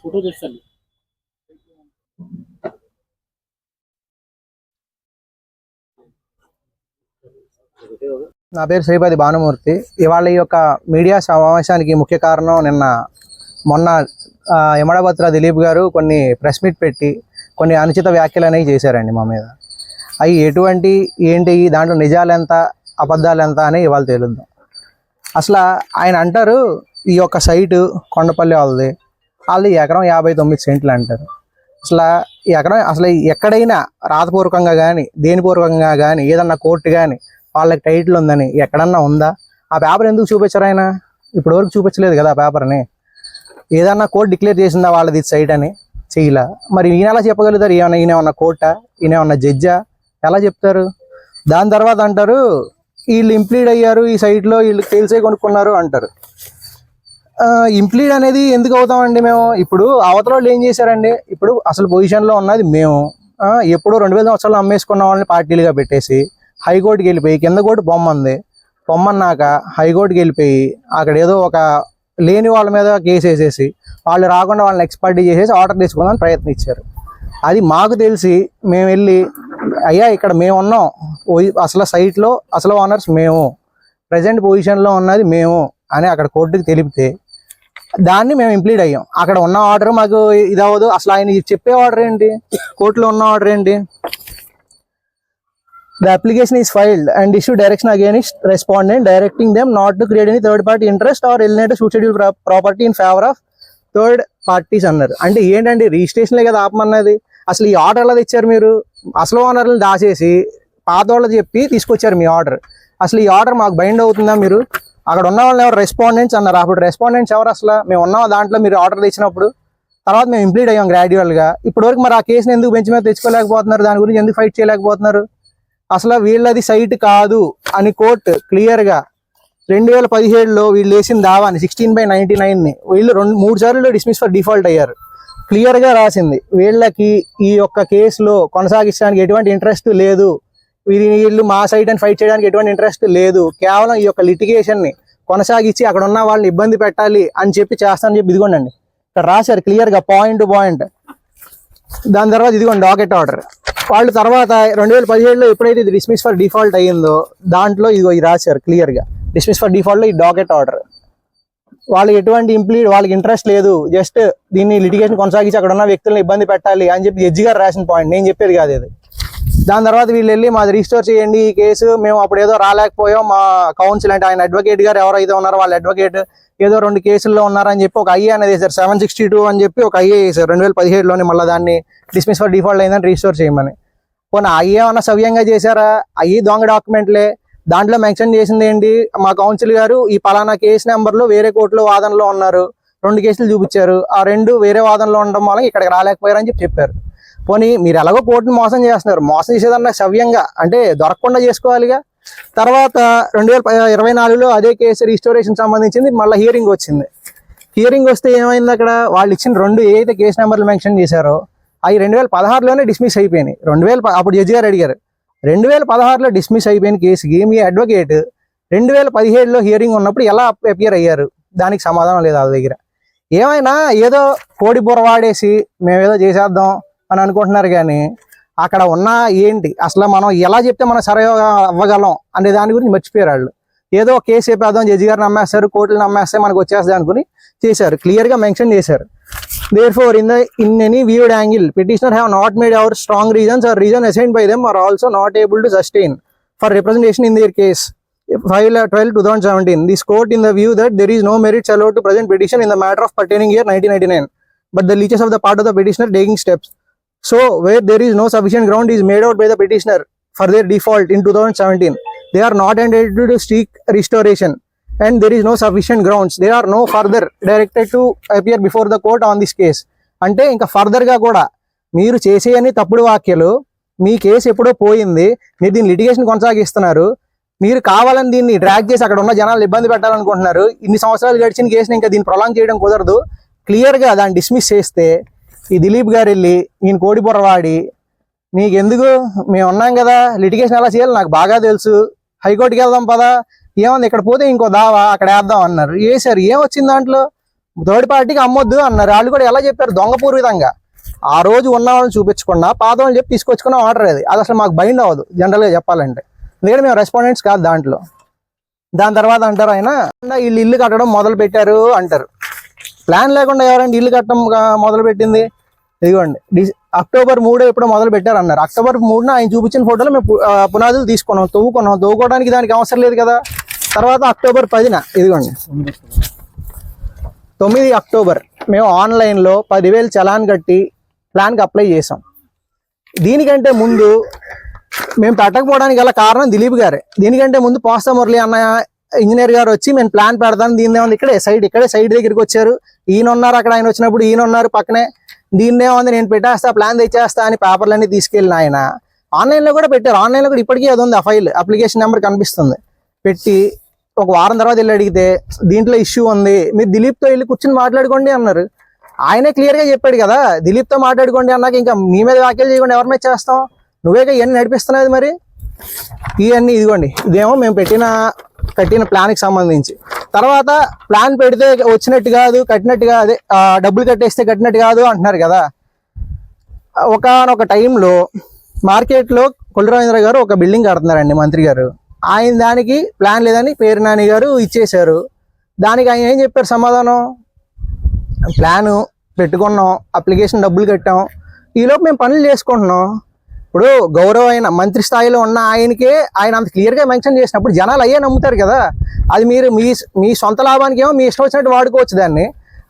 Photo తెస్తాను. నా పేరు శ్రీపతి భానుమూర్తి. ఇవాళ ఈ యొక్క మీడియా సమావేశానికి ముఖ్య కారణం మొన్న యమడభత్ర దిలీప్ గారు కొన్ని ప్రెస్ మీట్ పెట్టి కొన్ని అనుచిత వ్యాఖ్యలు అనేవి చేశారండి మా మీద. అవి ఏంటి దాంట్లో నిజాలు ఎంత అబద్ధాలు ఎంత అని ఇవాళ తేలుద్దాం. అసలు ఆయన అంటారు ఈ యొక్క సైటు కొండపల్లి వాళ్ళది ఎకరం 59 సెంట్లు అంటారు. అసలు ఎక్కడైనా రాతపూర్వకంగా కానీ దేనిపూర్వకంగా కానీ ఏదన్నా కోర్టు కానీ వాళ్ళకి టైటిల్ ఉందని ఎక్కడన్నా ఉందా? ఆ పేపర్ ఎందుకు చూపించారు ఆయన? ఇప్పటివరకు చూపించలేదు కదా ఆ పేపర్ని. ఏదన్నా కోర్టు డిక్లేర్ చేసిందా వాళ్ళది సైట్ అని? చెయ్యలా. మరి ఈయన ఎలా చెప్పగలుగుతారు? ఈయన కోర్టా, ఈయన జడ్జా? ఎలా చెప్తారు? దాని తర్వాత అంటారు వీళ్ళు ఇంప్లీడ్ అయ్యారు ఈ సైట్లో, వీళ్ళు తెలిసే కొనుక్కున్నారు అంటారు. ఇంప్లీడ్ అనేది ఎందుకు అవుతామండి మేము? ఇప్పుడు అవతల వాళ్ళు ఏం చేశారండి? ఇప్పుడు అసలు పొజిషన్లో ఉన్నది మేము ఎప్పుడో 2000 సంవత్సరాలు అమ్మేసుకున్న వాళ్ళని పార్టీలుగా పెట్టేసి హైకోర్టుకి వెళ్ళిపోయి, కింద కోర్టు పొమ్మన్నాక హైకోర్టుకి వెళ్ళిపోయి అక్కడ ఏదో ఒక లేని వాళ్ళ మీద కేసు వేసేసి వాళ్ళు రాకుండా వాళ్ళని ఎక్స్పర్టీ చేసేసి ఆర్డర్ తీసుకుందామని ప్రయత్నించారు. అది మాకు తెలిసి మేము వెళ్ళి అయ్యా ఇక్కడ మేము ఉన్నాం, అసలు సైట్లో అసలు ఓనర్స్ మేము, ప్రజెంట్ పొజిషన్లో ఉన్నది మేము అని అక్కడ కోర్టుకి తెలిపితే దాన్ని మేము ఇంప్లీడ్ అయ్యాం. అక్కడ ఉన్న ఆర్డర్ మాకు ఇది అవ్వదు. అసలు ఆయన చెప్పే ఆర్డర్ ఏంటి? కోర్టులో ఉన్న ఆర్డర్ ఏంటి? The application is filed and issue direction against respondent directing them not to create any third party interest or alienate suitable property in favor of third parties అన్నారు. అంటే ఏంటంటే రిజిస్ట్రేషన్లే కదా ఆపమన్నది. అసలు ఈ ఆర్డర్ ఎలా తెచ్చారు మీరు? అసలు ఓనర్లను దాచేసి పాత వాళ్ళు చెప్పి తీసుకొచ్చారు మీ ఆర్డర్. అసలు ఈ ఆర్డర్ మాకు బైండ్ అవుతుందా? మీరు అక్కడ ఉన్న వాళ్ళని ఎవరు రెస్పాండెంట్స్ అన్నారు. అప్పుడు రెస్పాండెంట్స్ ఎవరు? అసలు మేము ఉన్నాం దాంట్లో మీరు ఆర్డర్ తెచ్చినప్పుడు. తర్వాత మేము ఇంప్లీడ్ అయ్యాం గ్రాడ్యువల్గా. ఇప్పటివరకు మరి ఆ కేసుని ఎందుకు బెంచ్ మీద తెచ్చుకోలేకపోతున్నారు? దాని గురించి ఎందుకు ఫైట్ చేయలేకపోతున్నారు? అసలు వీళ్ళది సైట్ కాదు అని కోర్టు క్లియర్గా 2017లో వీళ్ళు వేసిన దావాని 16/99ని వీళ్ళు 3 సార్లు డిస్మిస్ ఫర్ డిఫాల్ట్ అయ్యారు. క్లియర్గా రాసింది వీళ్ళకి ఈ యొక్క కేసులో కొనసాగించడానికి ఎటువంటి ఇంట్రెస్ట్ లేదు, వీళ్ళు మా సైట్ అని ఫైట్ చేయడానికి ఎటువంటి ఇంట్రెస్ట్ లేదు, కేవలం ఈ యొక్క లిటిగేషన్ని కొనసాగించి అక్కడ ఉన్న వాళ్ళని ఇబ్బంది పెట్టాలి అని చెప్పి చేస్తానని చెప్పి ఇదిగోండి ఇక్కడ రాశారు క్లియర్గా పాయింట్ టు పాయింట్. దాని తర్వాత ఇదిగోండి డాకెట్ ఆర్డర్. వాళ్ళు తర్వాత 2017లో ఎప్పుడైతే ఇది డిస్మిస్ ఫర్ డిఫాల్ట్ అయ్యిందో దాంట్లో ఇదిగో ఇది రాశారు క్లియర్గా డిస్మిస్ ఫర్ డిఫాల్ట్లో ఈ డాకెట్ ఆర్డర్. వాళ్ళకి ఎటువంటి వాళ్ళకి ఇంట్రెస్ట్ లేదు, జస్ట్ దీన్ని లిటిగేషన్ కొనసాగించి అక్కడ ఉన్న వ్యక్తులను ఇబ్బంది పెట్టాలి అని చెప్పి జడ్జి గారు రాసిన పాయింట్, నేను చెప్పేది కాదు ఇది. దాని తర్వాత వీళ్ళు వెళ్ళి మాది రిజిస్టర్ చేయండి ఈ కేసు, మేము అప్పుడు ఏదో రాలేకపోయాం, మా కౌన్సిల్ అంటే ఆయన అడ్వకేట్ గారు ఎవరైతే ఉన్నారో వాళ్ళ అడ్వకేట్ ఏదో 2 కేసుల్లో ఉన్నారని చెప్పి ఒక ఐఏ అనేది వేశారు. 762 అని చెప్పి ఒక ఐఏ వేశారు 2017లోనే. మళ్ళీ దాన్ని డిస్మిస్ ఫర్ డిఫాల్ట్ అయిందని రిజిస్టర్ చేయమని. పోనీ ఐఏ ఏమన్నా సవ్యంగా చేశారా? ఐఏ దొంగ డాక్యుమెంట్లే. దాంట్లో మెన్షన్ చేసింది ఏంటి? మా కౌన్సిల్ గారు ఈ పలానా కేసు నెంబర్లో వేరే కోర్టులో వాదనలో ఉన్నారు, 2 కేసులు చూపించారు, ఆ 2 వేరే వాదనలో ఉండడం వల్ల ఇక్కడికి రాలేకపోయారని చెప్పారు. పోనీ మీరు ఎలాగో కోర్టును మోసం చేస్తున్నారు, మోసం చేసేదన్నా సవ్యంగా అంటే దొరకకుండా చేసుకోవాలిగా. తర్వాత 2024లో అదే కేసు రిజిస్టోరేషన్ సంబంధించింది మళ్ళీ హియరింగ్ వచ్చింది. హియరింగ్ వస్తే ఏమైంది? అక్కడ వాళ్ళు ఇచ్చిన 2 ఏదైతే కేసు నెంబర్లు మెన్షన్ చేశారో అవి 2016లోనే డిస్మిస్ అయిపోయినాయి. అప్పుడు జడ్జి గారు అడిగారు 2016లో డిస్మిస్ అయిపోయిన కేసుకి మీ అడ్వకేట్ 2017లో హియరింగ్ ఉన్నప్పుడు ఎలా అపియర్ అయ్యారు? దానికి సమాధానం లేదు వాళ్ళ దగ్గర. ఏమైనా ఏదో కోడి బుర్ర వాడేసి మేమేదో చేసేద్దాం అని అనుకుంటున్నారు కానీ అక్కడ ఉన్న ఏంటి అసలు మనం ఎలా చెప్తే మనం సరిగా అవ్వగలం అనే దాని గురించి మర్చిపోయారు వాళ్ళు. ఏదో కేసు చెప్పేద్దాం, జడ్జి గారు నమ్మేస్తారు, కోర్టులు నమ్మేస్తే మనకు వచ్చేస్తుంది అనుకుని చేశారు. క్లియర్గా మెన్షన్ చేశారు. Therefore, in any viewed angle, petitioner have not made our strong reasons or reason assigned by them are also not able to sustain for representation in their case. File 12/2017. This court in the view that there is no merits allowed to present petition in the matter of pertaining year 1999, but the leaches of the part of the petitioner taking steps. So, where there is no sufficient ground is made out by the petitioner for their default in 2017, they are not entitled to seek restoration. And there is no sufficient grounds. They are no further directed to appear before the court on this case. అంటే ఇంకా ఫర్దర్గా కూడా మీరు చేసేయని తప్పుడు వ్యాఖ్యలు, మీ case ఎప్పుడో పోయింది, మీరు దీన్ని లిటిగేషన్ కొనసాగిస్తున్నారు, మీరు కావాలని దీన్ని డ్రాగ్ చేసి అక్కడ ఉన్న జనాలు ఇబ్బంది పెట్టాలనుకుంటున్నారు. ఇన్ని సంవత్సరాలు గడిచిన కేసుని ఇంకా దీన్ని ప్రొలాంగ్ చేయడం కుదరదు. క్లియర్గా దాన్ని డిస్మిస్ చేస్తే ఈ దిలీప్ గారు వెళ్ళి ఈయన కోడి బుర్రవాడి నీకెందుకు, మేము ఉన్నాం కదా, లిటిగేషన్ ఎలా చేయాలి నాకు బాగా తెలుసు, హైకోర్టుకి వెళ్దాం పదా, ఏముంది ఇక్కడ పోతే ఇంకో దావా అక్కడ వేద్దాం అన్నారు. వేసారు, ఏమొచ్చింది దాంట్లో, థర్డ్ పార్టీకి అమ్మొద్దు అన్నారు. వాళ్ళు కూడా ఎలా చెప్పారు, దొంగపూర్వితంగా. ఆ రోజు ఉన్న వాళ్ళని చూపించకుండా పాత వాళ్ళని చెప్పి తీసుకొచ్చుకున్న ఆర్డర్ అది అసలు మాకు బైండ్ అవ్వదు జనరల్గా చెప్పాలంటే, ఎందుకంటే మేము రెస్పాండెంట్స్ కాదు దాంట్లో. దాని తర్వాత అంటారు ఆయన వీళ్ళు ఇల్లు కట్టడం మొదలు పెట్టారు అంటారు. ప్లాన్ లేకుండా ఎవరంటే ఇల్లు కట్టడం మొదలు పెట్టింది? ఇదిగోండి, అక్టోబర్ 3 ఎప్పుడో మొదలు పెట్టారు అన్నారు. అక్టోబర్ 3 ఆయన చూపించిన ఫోటోలో మేము పునాదులు తీసుకున్నాం, తవ్వుకోవడానికి దానికి అవసరం లేదు కదా. తర్వాత అక్టోబర్ 10 ఇదిగోండి 9 అక్టోబర్ మేము ఆన్లైన్లో 10,000 చలాన్ కట్టి ప్లాన్కి అప్లై చేసాం. దీనికంటే ముందు మేము పెట్టకపోవడానికి గల కారణం దిలీప్ గారే. దీనికంటే ముందు పోస్తా మురళి అన్న ఇంజనీర్ గారు వచ్చి మేము ప్లాన్ పెడతాను, దీన్ని ఏముంది ఇక్కడే సైడ్ దగ్గరికి వచ్చారు. ఈయన ఉన్నారు అక్కడ, ఆయన వచ్చినప్పుడు ఈయన ఉన్నారు పక్కనే. దీన్నే ఉంది నేను పెట్టేస్తా, ప్లాన్ తెచ్చేస్తా అని పేపర్లన్నీ తీసుకెళ్ళిన ఆయన ఆన్లైన్లో కూడా పెట్టారు. ఆన్లైన్లో కూడా ఇప్పటికీ అది ఉంది, ఆ ఫైల్ అప్లికేషన్ నెంబర్ కనిపిస్తుంది. పెట్టి ఒక వారం తర్వాత వెళ్ళి అడిగితే దీంట్లో ఇష్యూ ఉంది, మీరు దిలీప్తో వెళ్ళి కూర్చొని మాట్లాడుకోండి అన్నారు. ఆయనే క్లియర్గా చెప్పాడు కదా, దిలీప్తో మాట్లాడుకోండి అన్నాక ఇంకా మీ మీద వ్యాఖ్యలు చేయకుండా ఎవరి మీద చేస్తాం, నువ్వేగా ఇవన్నీ నడిపిస్తున్నది. మరి ఇవన్నీ ఇదిగోండి, ఇదేమో మేము కట్టిన ప్లాన్కి సంబంధించి. తర్వాత ప్లాన్ పెడితే వచ్చినట్టు కాదు, కట్టినట్టుగా అదే డబ్బులు కట్టేస్తే కట్టినట్టు కాదు అంటున్నారు కదా. ఒకనొక టైంలో మార్కెట్లో కొల్లు రవీంద్ర గారు ఒక బిల్డింగ్ కడుతున్నారండి, మంత్రి గారు. ఆయన దానికి ప్లాన్ లేదని పేరు నాని గారు ఇచ్చేశారు. దానికి ఆయన ఏం చెప్పారు సమాధానం, ప్లాను పెట్టుకున్నాం, అప్లికేషన్ డబ్బులు కట్టాం, ఈలోపు మేము పనులు చేసుకుంటున్నాం. ఇప్పుడు గౌరవమైన మంత్రి స్థాయిలో ఉన్న ఆయనకే ఆయన అంత క్లియర్గా మెన్షన్ చేసినప్పుడు జనాలు అయ్యే నమ్ముతారు కదా. అది మీరు మీ సొంత లాభానికి ఏమో మీ ఇష్టం వచ్చినట్టు వాడుకోవచ్చు దాన్ని.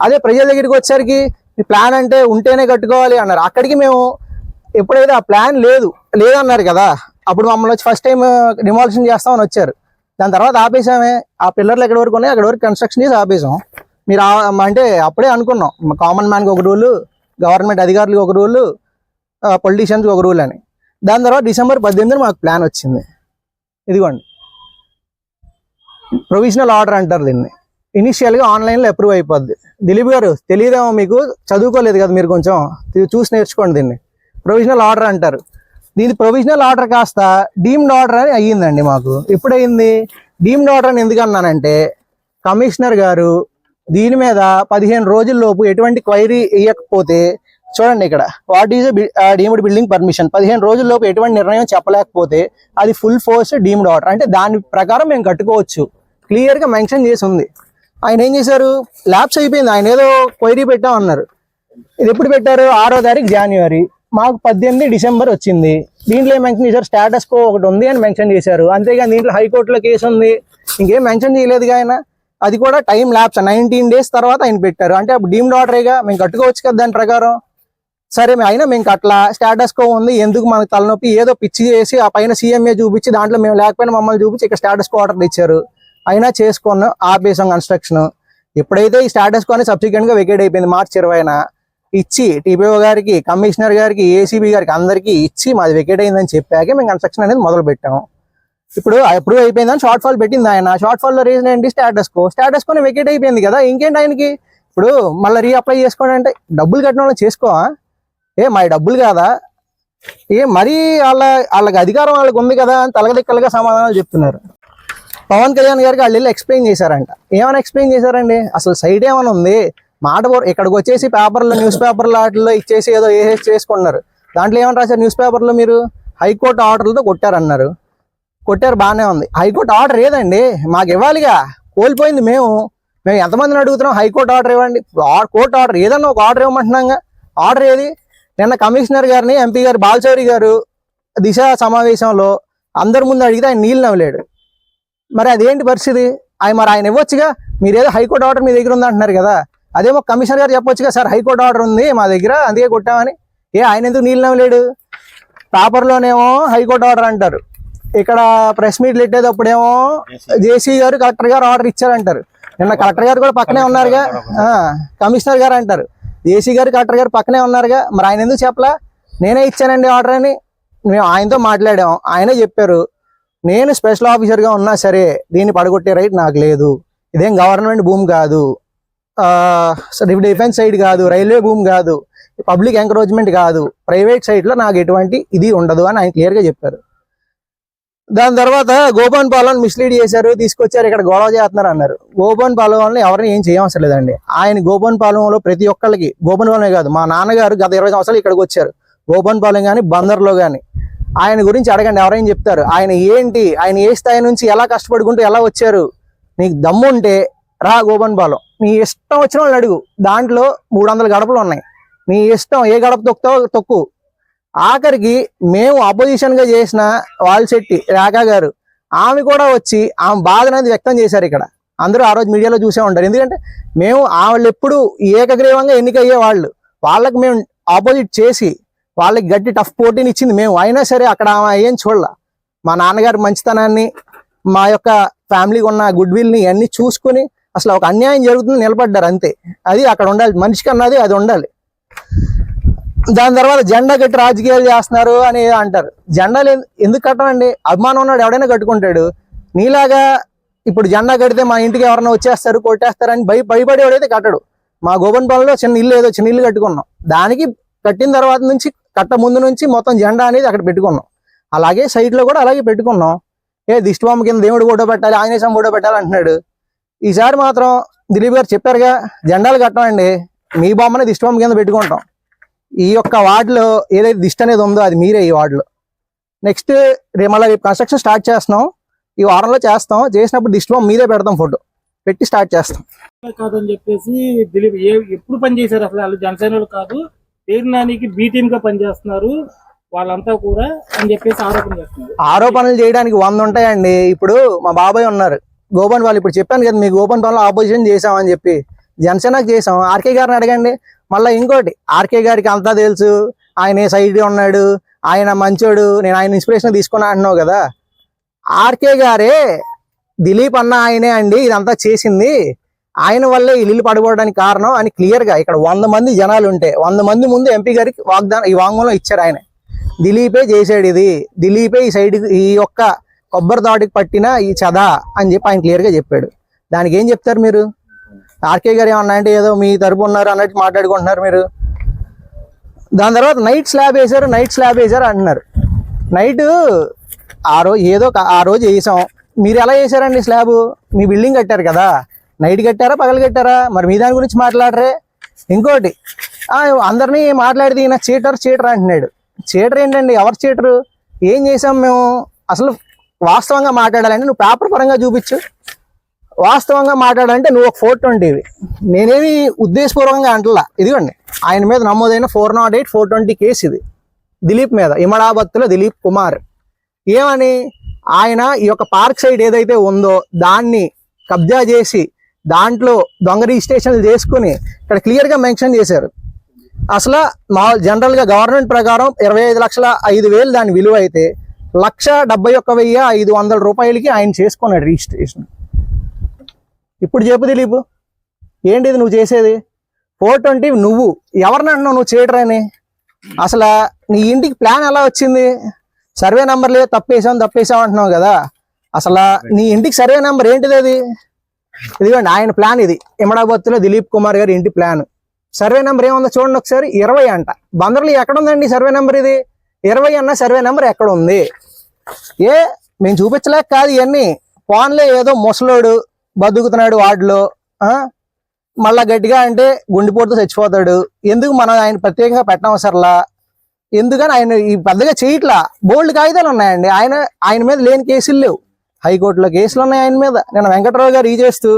అదే ప్రజల దగ్గరికి వచ్చేసరికి ఈ ప్లాన్ అంటే ఉంటేనే కట్టుకోవాలి అన్నారు. అక్కడికి మేము ఎప్పుడైతే ఆ ప్లాన్ లేదన్నారు కదా, అప్పుడు మమ్మల్ని వచ్చి ఫస్ట్ టైం డిమాలిషన్ చేస్తామని వచ్చారు. దాని తర్వాత ఆపేసామే. ఆ పిల్లర్లు ఎక్కడి వరకు ఉన్నాయి అక్కడి వరకు కన్స్ట్రక్షన్ చేసి ఆపేసాం. మీరు అంటే అప్పుడే అనుకున్నాం కామన్ మ్యాన్కి ఒక రూలు, గవర్నమెంట్ అధికారులకు ఒక రూలు, పొలిటీషియన్స్కి ఒక రూల్ అని. దాని తర్వాత డిసెంబర్ 18 మాకు ప్లాన్ వచ్చింది. ఇదిగోండి ప్రొవిజనల్ ఆర్డర్ అంటారు దీన్ని. ఇనిషియల్గా ఆన్లైన్లో అప్రూవ్ అయిపోద్ది. దిలీప్ గారు తెలియదేమో మీకు, చదువుకోలేదు కదా మీరు, కొంచెం చూసి నేర్చుకోండి దీన్ని. ప్రొవిజనల్ ఆర్డర్ అంటారు. దీని ప్రొవిజనల్ ఆర్డర్ కాస్త డీమ్డ్ ఆర్డర్ అని అయ్యిందండి మాకు. ఎప్పుడైంది డీమ్డ్ ఆర్డర్ అని ఎందుకన్నానంటే, కమిషనర్ గారు దీని మీద 15 రోజుల్లోపు ఎటువంటి క్వైరీ ఇవ్వకపోతే, చూడండి ఇక్కడ what is deemed building permission, 15 రోజుల్లోపు ఎటువంటి నిర్ణయం చెప్పలేకపోతే అది ఫుల్ ఫోర్స్ డీమ్డ్ ఆర్డర్, అంటే దాని ప్రకారం మేము కట్టుకోవచ్చు, క్లియర్గా మెన్షన్ చేసి ఉంది. ఆయన ఏం చేశారు, ల్యాప్స్ అయిపోయింది, ఆయన ఏదో క్వైరీ పెట్టాం అన్నారు. ఇది ఎప్పుడు పెట్టారు, 6వ తారీఖు జనవరి, మాకు 18 డిసెంబర్ వచ్చింది. దీంట్లో ఏం మెన్షన్ చేశారు, స్టేటస్ కో ఒకటి ఉంది అని మెన్షన్ చేశారు. అంతేగాని దీంట్లో హైకోర్టులో కేసు ఉంది ఇంకేం మెన్షన్ చేయలేదుగా ఆయన. అది కూడా టైం ల్యాప్స్ 19 days తర్వాత ఆయన పెట్టారు. అంటే అప్పుడు డీమ్డ్ ఆర్డరేగా, మేము కట్టుకోవచ్చు కదా దాని ప్రకారం. సరే అయినా మేము కట్లా, స్టేటస్ కో ఉంది, ఎందుకు మనకు తలనొప్పి, ఏదో పిచ్చి చేసి ఆ పైన CMA చూపించి దాంట్లో మేము లేకపోయినా మమ్మల్ని చూపించి ఇక్కడ స్టేటస్ కో ఆర్డర్ ఇచ్చారు. అయినా చేసుకున్నాం, ఆపేసాం కన్స్ట్రక్షన్. ఎప్పుడైతే ఈ స్టేటస్ కో అని సబ్సిక్వెంట్ గా వెకేట్ అయిపోయింది March 20న, ఇచ్చి TPO గారికి, కమిషనర్ గారికి, ACB గారికి అందరికీ ఇచ్చి మాది వెకేట్ అయిందని చెప్పాకే మేము కన్స్ట్రక్షన్ అనేది మొదలు పెట్టాము. ఇప్పుడు అప్రూవ్ అయిపోయిందని షార్ట్ ఫాల్ పెట్టింది ఆయన. షార్ట్ ఫాల్ లో రీజన్ ఏంటి, స్టేటస్ కోని వెకేట్ అయిపోయింది కదా, ఇంకేంటి ఆయనకి. ఇప్పుడు మళ్ళీ రీఅప్లై చేసుకోండి అంటే డబ్బులు కట్టిన వాళ్ళని చేసుకోవా, మా డబ్బులు కాదా, మరీ వాళ్ళకి అధికారం వాళ్ళకి ఉంది కదా అని తలగదిక్కలుగా సమాధానాలు చెప్తున్నారు. పవన్ కళ్యాణ్ గారికి వాళ్ళు వెళ్ళి ఎక్స్ప్లెయిన్ చేశారంట. ఏమైనా ఎక్స్ప్లెయిన్ చేశారండి, అసలు సైట్ ఏమైనా ఉంది, మాట ఇక్కడికి వచ్చేసి పేపర్లో, న్యూస్ పేపర్లో వాటిల్లో ఇచ్చేసి ఏదో చేసుకున్నారు. దాంట్లో ఏమని రాశారు, న్యూస్ పేపర్లో మీరు హైకోర్టు ఆర్డర్లతో కొట్టారన్నారు. కొట్టారు, బాగానే ఉంది. హైకోర్టు ఆర్డర్ ఏదండి, మాకు ఇవ్వాలిగా, కోల్పోయింది మేము ఎంతమందిని అడుగుతున్నాం, హైకోర్టు ఆర్డర్ ఇవ్వండి, కోర్టు ఆర్డర్ ఏదన్నా ఒక ఆర్డర్ ఇవ్వమంటున్నాగా. ఆర్డర్ ఏది, నిన్న కమిషనర్ గారిని MP గారు బాలచౌరి గారు దిశ సమావేశంలో అందరి ముందు అడిగితే ఆయన నీళ్ళు నవ్వలేడు. మరి అదేంటి పరిస్థితి, ఆయన ఇవ్వచ్చుగా, మీరేదో హైకోర్టు ఆర్డర్ మీ దగ్గర ఉంది అంటున్నారు కదా, అదేమో కమిషనర్ గారు చెప్పొచ్చుగా, సార్ హైకోర్టు ఆర్డర్ ఉంది మా దగ్గర అందుకే కొట్టామని. ఆయన ఎందుకు నీళ్ళు నవ్వలేడు, పేపర్లోనేమో హైకోర్టు ఆర్డర్ అంటారు, ఇక్కడ ప్రెస్ మీట్లు పెట్టేటప్పుడేమో JC గారు కలెక్టర్ గారు ఆర్డర్ ఇచ్చారంటారు. నిన్న కలెక్టర్ గారు కూడా పక్కనే ఉన్నారుగా, కమిషనర్ గారు అంటారు, JC గారు కలెక్టర్ గారు పక్కనే ఉన్నారుగా, మరి ఆయన ఎందుకు చెప్పలా, నేనే ఇచ్చానండి ఆర్డర్ అని. మేము ఆయనతో మాట్లాడాం, ఆయనే చెప్పారు, నేను స్పెషల్ ఆఫీసర్గా ఉన్నా సరే దీన్ని పడగొట్టే రైట్ నాకు లేదు, ఇదేం గవర్నమెంట్ భూమి కాదు, డిఫెన్స్ సైడ్ కాదు, రైల్వే భూమి కాదు, పబ్లిక్ ఎంకరేజ్మెంట్ కాదు, ప్రైవేట్ సైట్ లో నాకు ఎటువంటి ఇది ఉండదు అని ఆయన క్లియర్ గా చెప్పారు. దాని తర్వాత గోపన్ పాలన్ మిస్లీడ్ చేశారు, తీసుకొచ్చారు, ఇక్కడ గొడవ చేస్తున్నారు అన్నారు. గోపన్ పాలెం వాళ్ళని ఎవరిని ఏం చేయవసరం లేదండి. ఆయన గోపన్ పాలెంలో ప్రతి ఒక్కరికి, గోపన్ పాలెం కాదు, మా నాన్నగారు గత 20 సంవత్సరాలు ఇక్కడికి వచ్చారు. గోపన్ పాలెం కానీ బందర్లో కానీ ఆయన గురించి అడగండి, ఎవరైనా చెప్తారు. ఆయన ఏంటి, ఆయన ఏ స్థాయి నుంచి ఎలా కష్టపడుకుంటూ ఎలా వచ్చారు. నీకు దమ్ముంటే రా గోపన్ పాలెం, నీ ఇష్టం వచ్చిన వాళ్ళు అడుగు. దాంట్లో 300 గడపలు ఉన్నాయి, నీ ఇష్టం ఏ గడప తొక్కుతావో తొక్కు. ఆఖరికి మేము అపోజిషన్ గా చేసిన వాల్శెట్టి రేఖా గారు, ఆమె కూడా వచ్చి ఆమె బాధ అనేది వ్యక్తం చేశారు. ఇక్కడ అందరూ ఆ రోజు మీడియాలో చూసే ఉంటారు. ఎందుకంటే మేము వాళ్ళు ఎప్పుడు ఏకగ్రీవంగా ఎన్నికయ్యే వాళ్ళు, వాళ్ళకి మేము ఆపోజిట్ చేసి వాళ్ళకి గట్టి టఫ్ పోటీని ఇచ్చింది మేము. అయినా సరే అక్కడ ఆమె ఏం చూడాల, మా నాన్నగారి మంచితనాన్ని, మా యొక్క ఫ్యామిలీకి ఉన్న గుడ్ విల్ ని అన్ని చూసుకుని అసలు ఒక అన్యాయం జరుగుతుంది నిలబడ్డారు అంతే. అది అక్కడ ఉండాలి, మనిషికి అన్నది అది ఉండాలి. దాని తర్వాత జెండా కట్టి రాజకీయాలు చేస్తున్నారు అని అంటారు. జెండాలు ఎందుకు కట్టమండి? అభిమానం ఉన్నాడు ఎవడైనా కట్టుకుంటాడు. నీలాగా ఇప్పుడు జెండా కడితే మా ఇంటికి ఎవరైనా వచ్చేస్తారు కొట్టేస్తారని భయపడేవాడైతే కట్టడు. మా గోపన్పాలెంలో చిన్న ఇల్లు కట్టుకున్నాం. దానికి కట్టిన తర్వాత నుంచి ముందు నుంచి మొత్తం జెండా అనేది అక్కడ పెట్టుకున్నాం. అలాగే సైట్ లో కూడా అలాగే పెట్టుకున్నాం. దిష్టిబొమ్మ కింద దేవుడు ఫోటో పెట్టాలి, ఆంజనేయ స్వామి ఫోటో పెట్టాలి అంటున్నాడు. ఈసారి మాత్రం దిలీప్ గారు చెప్పారుగా, జెండాలు కట్టమండి, మీ బొమ్మని దిష్టిబొమ్మ కింద పెట్టుకుంటాం. ఈ యొక్క వార్డులో ఏదైతే దిష్టి అనేది ఉందో అది మీరే. ఈ వార్డులో నెక్స్ట్ మళ్ళీ రేపు కన్స్ట్రక్షన్ స్టార్ట్ చేస్తున్నాం, ఈ వారంలో చేస్తాం. చేసినప్పుడు దిష్టిబొమ్మ మీరే పెడతాం, ఫోటో పెట్టి స్టార్ట్ చేస్తాం. కాదని చెప్పేసి దిలీప్ ఎప్పుడు పనిచేశారు అసలు? వాళ్ళు జనసేనలు కాదు, పేరు నానికి బి టీమ్ గా పనిచేస్తున్నారు వాళ్ళంతా కూడా అని చెప్పేసి ఆరోపణ చేస్తున్నారు. ఆరోపణలు చేయడానికి 100 ఉంటాయండి. ఇప్పుడు మా బాబాయ్ ఉన్నారు గోపన్ పాలెం, ఇప్పుడు చెప్పాను కదా మీకు, గోపన్ పాలెం ఆపోజిషన్ చేసామని చెప్పి జనసేనకు చేసాం. ఆర్కే గారిని అడగండి. మళ్ళీ ఇంకోటి, ఆర్కే గారికి అంతా తెలుసు, ఆయన సైడ్ ఉన్నాడు, ఆయన మంచోడు, నేను ఆయన ఇన్స్పిరేషన్ తీసుకున్నా అంటున్నావు కదా. ఆర్కే గారే దిలీప్ అన్న ఆయనే అండి ఇదంతా చేసింది, ఆయన వల్లే ఇల్లు పడిపోవడానికి కారణం అని క్లియర్ గా ఇక్కడ 100 మంది జనాలు ఉంటే 100 మంది ముందు ఎంపీ గారికి ఈ వాంగ్మూలం ఇచ్చారు. ఆయన దిలీపే చేసాడు, ఇది దిలీపే ఈ సైడ్ ఈ యొక్క కొబ్బరి తోటకి పట్టిన ఈ చదా అని చెప్పి ఆయన క్లియర్ గా చెప్పాడు. దానికి ఏం చెప్తారు మీరు? ఆర్కే గారు ఏమన్నా అంటే ఏదో మీ తరపు ఉన్నారు అన్నట్టు మాట్లాడుకుంటున్నారు మీరు. దాని తర్వాత నైట్ స్లాబ్ వేశారు అంటున్నారు. నైట్ ఆ రోజు వేసాం. మీరు ఎలా వేసారండి స్లాబ్? మీ బిల్డింగ్ కట్టారు కదా, నైట్ కట్టారా పగలు కట్టారా? మరి మీ దాని గురించి మాట్లాడరే. ఇంకోటి, అందరినీ మాట్లాడితే ఈయన చీటర్ అంటున్నాడు. చీటర్ ఏంటండి? ఎవరు చీటరు? ఏం చేసాం మేము? అసలు వాస్తవంగా మాట్లాడాలంటే నువ్వు పేపర్ పరంగా చూపించు. వాస్తవంగా మాట్లాడాలంటే నువ్వు ఒక 420, నేనేమి ఉద్దేశపూర్వకంగా అంటలా. ఇదిగోండి ఆయన మీద నమోదైన 408, 420 కేసు ఇది దిలీప్ మీద, ఇమడాబత్తులో దిలీప్ కుమార్. ఏమని? ఆయన ఈ యొక్క పార్క్ సైడ్ ఏదైతే ఉందో దాన్ని కబ్జా చేసి దాంట్లో దొంగ రిజిస్ట్రేషన్లు చేసుకుని ఇక్కడ క్లియర్ గా మెన్షన్ చేశారు. అసలు జనరల్ గా గవర్నమెంట్ ప్రకారం 25,05,000 దాని విలువ అయితే 171,500 రూపాయలకి ఆయన చేసుకున్నాడు రిజిస్ట్రేషన్. ఇప్పుడు చెప్పు దిలీప్, ఏంటిది నువ్వు చేసేది? 420 నువ్వు ఎవరిని అంటున్నావు నువ్వు చేయటరా అని? అసలు నీ ఇంటికి ప్లాన్ ఎలా వచ్చింది? సర్వే నెంబర్ లేదు, తప్పేసాం అంటున్నావు కదా. అసలు నీ ఇంటికి సర్వే నెంబర్ ఏంటిది? అది ఇదిగోండి ఆయన ప్లాన్. ఇది ఇమడాబత్తులో దిలీప్ కుమార్ గారి ఇంటి ప్లాన్. సర్వే నెంబర్ ఏముందో చూడండి ఒకసారి. 20 అంట. బందర్లో ఎక్కడ ఉందండి సర్వే నెంబర్? ఇది 20 అన్న సర్వే నెంబర్ ఎక్కడ ఉంది? మేము చూపించలేక కాదు ఇవన్నీ. ఫోన్లే ఏదో ముసలోడు బతుకుతున్నాడు వార్డులో, మళ్ళా గట్టిగా అంటే గుండెపోటుతో చచ్చిపోతాడు, ఎందుకు మనం ఆయన ప్రత్యేకంగా పెట్టనవసరలా, ఎందుకని ఆయన ఈ పెద్దగా చేయట్లా. బోల్డ్ కాగితాలు ఉన్నాయండి. ఆయన మీద లేని కేసులు లేవు, హైకోర్టులో కేసులు ఉన్నాయి ఆయన మీద. నేను వెంకటరావు గారు చేస్తూ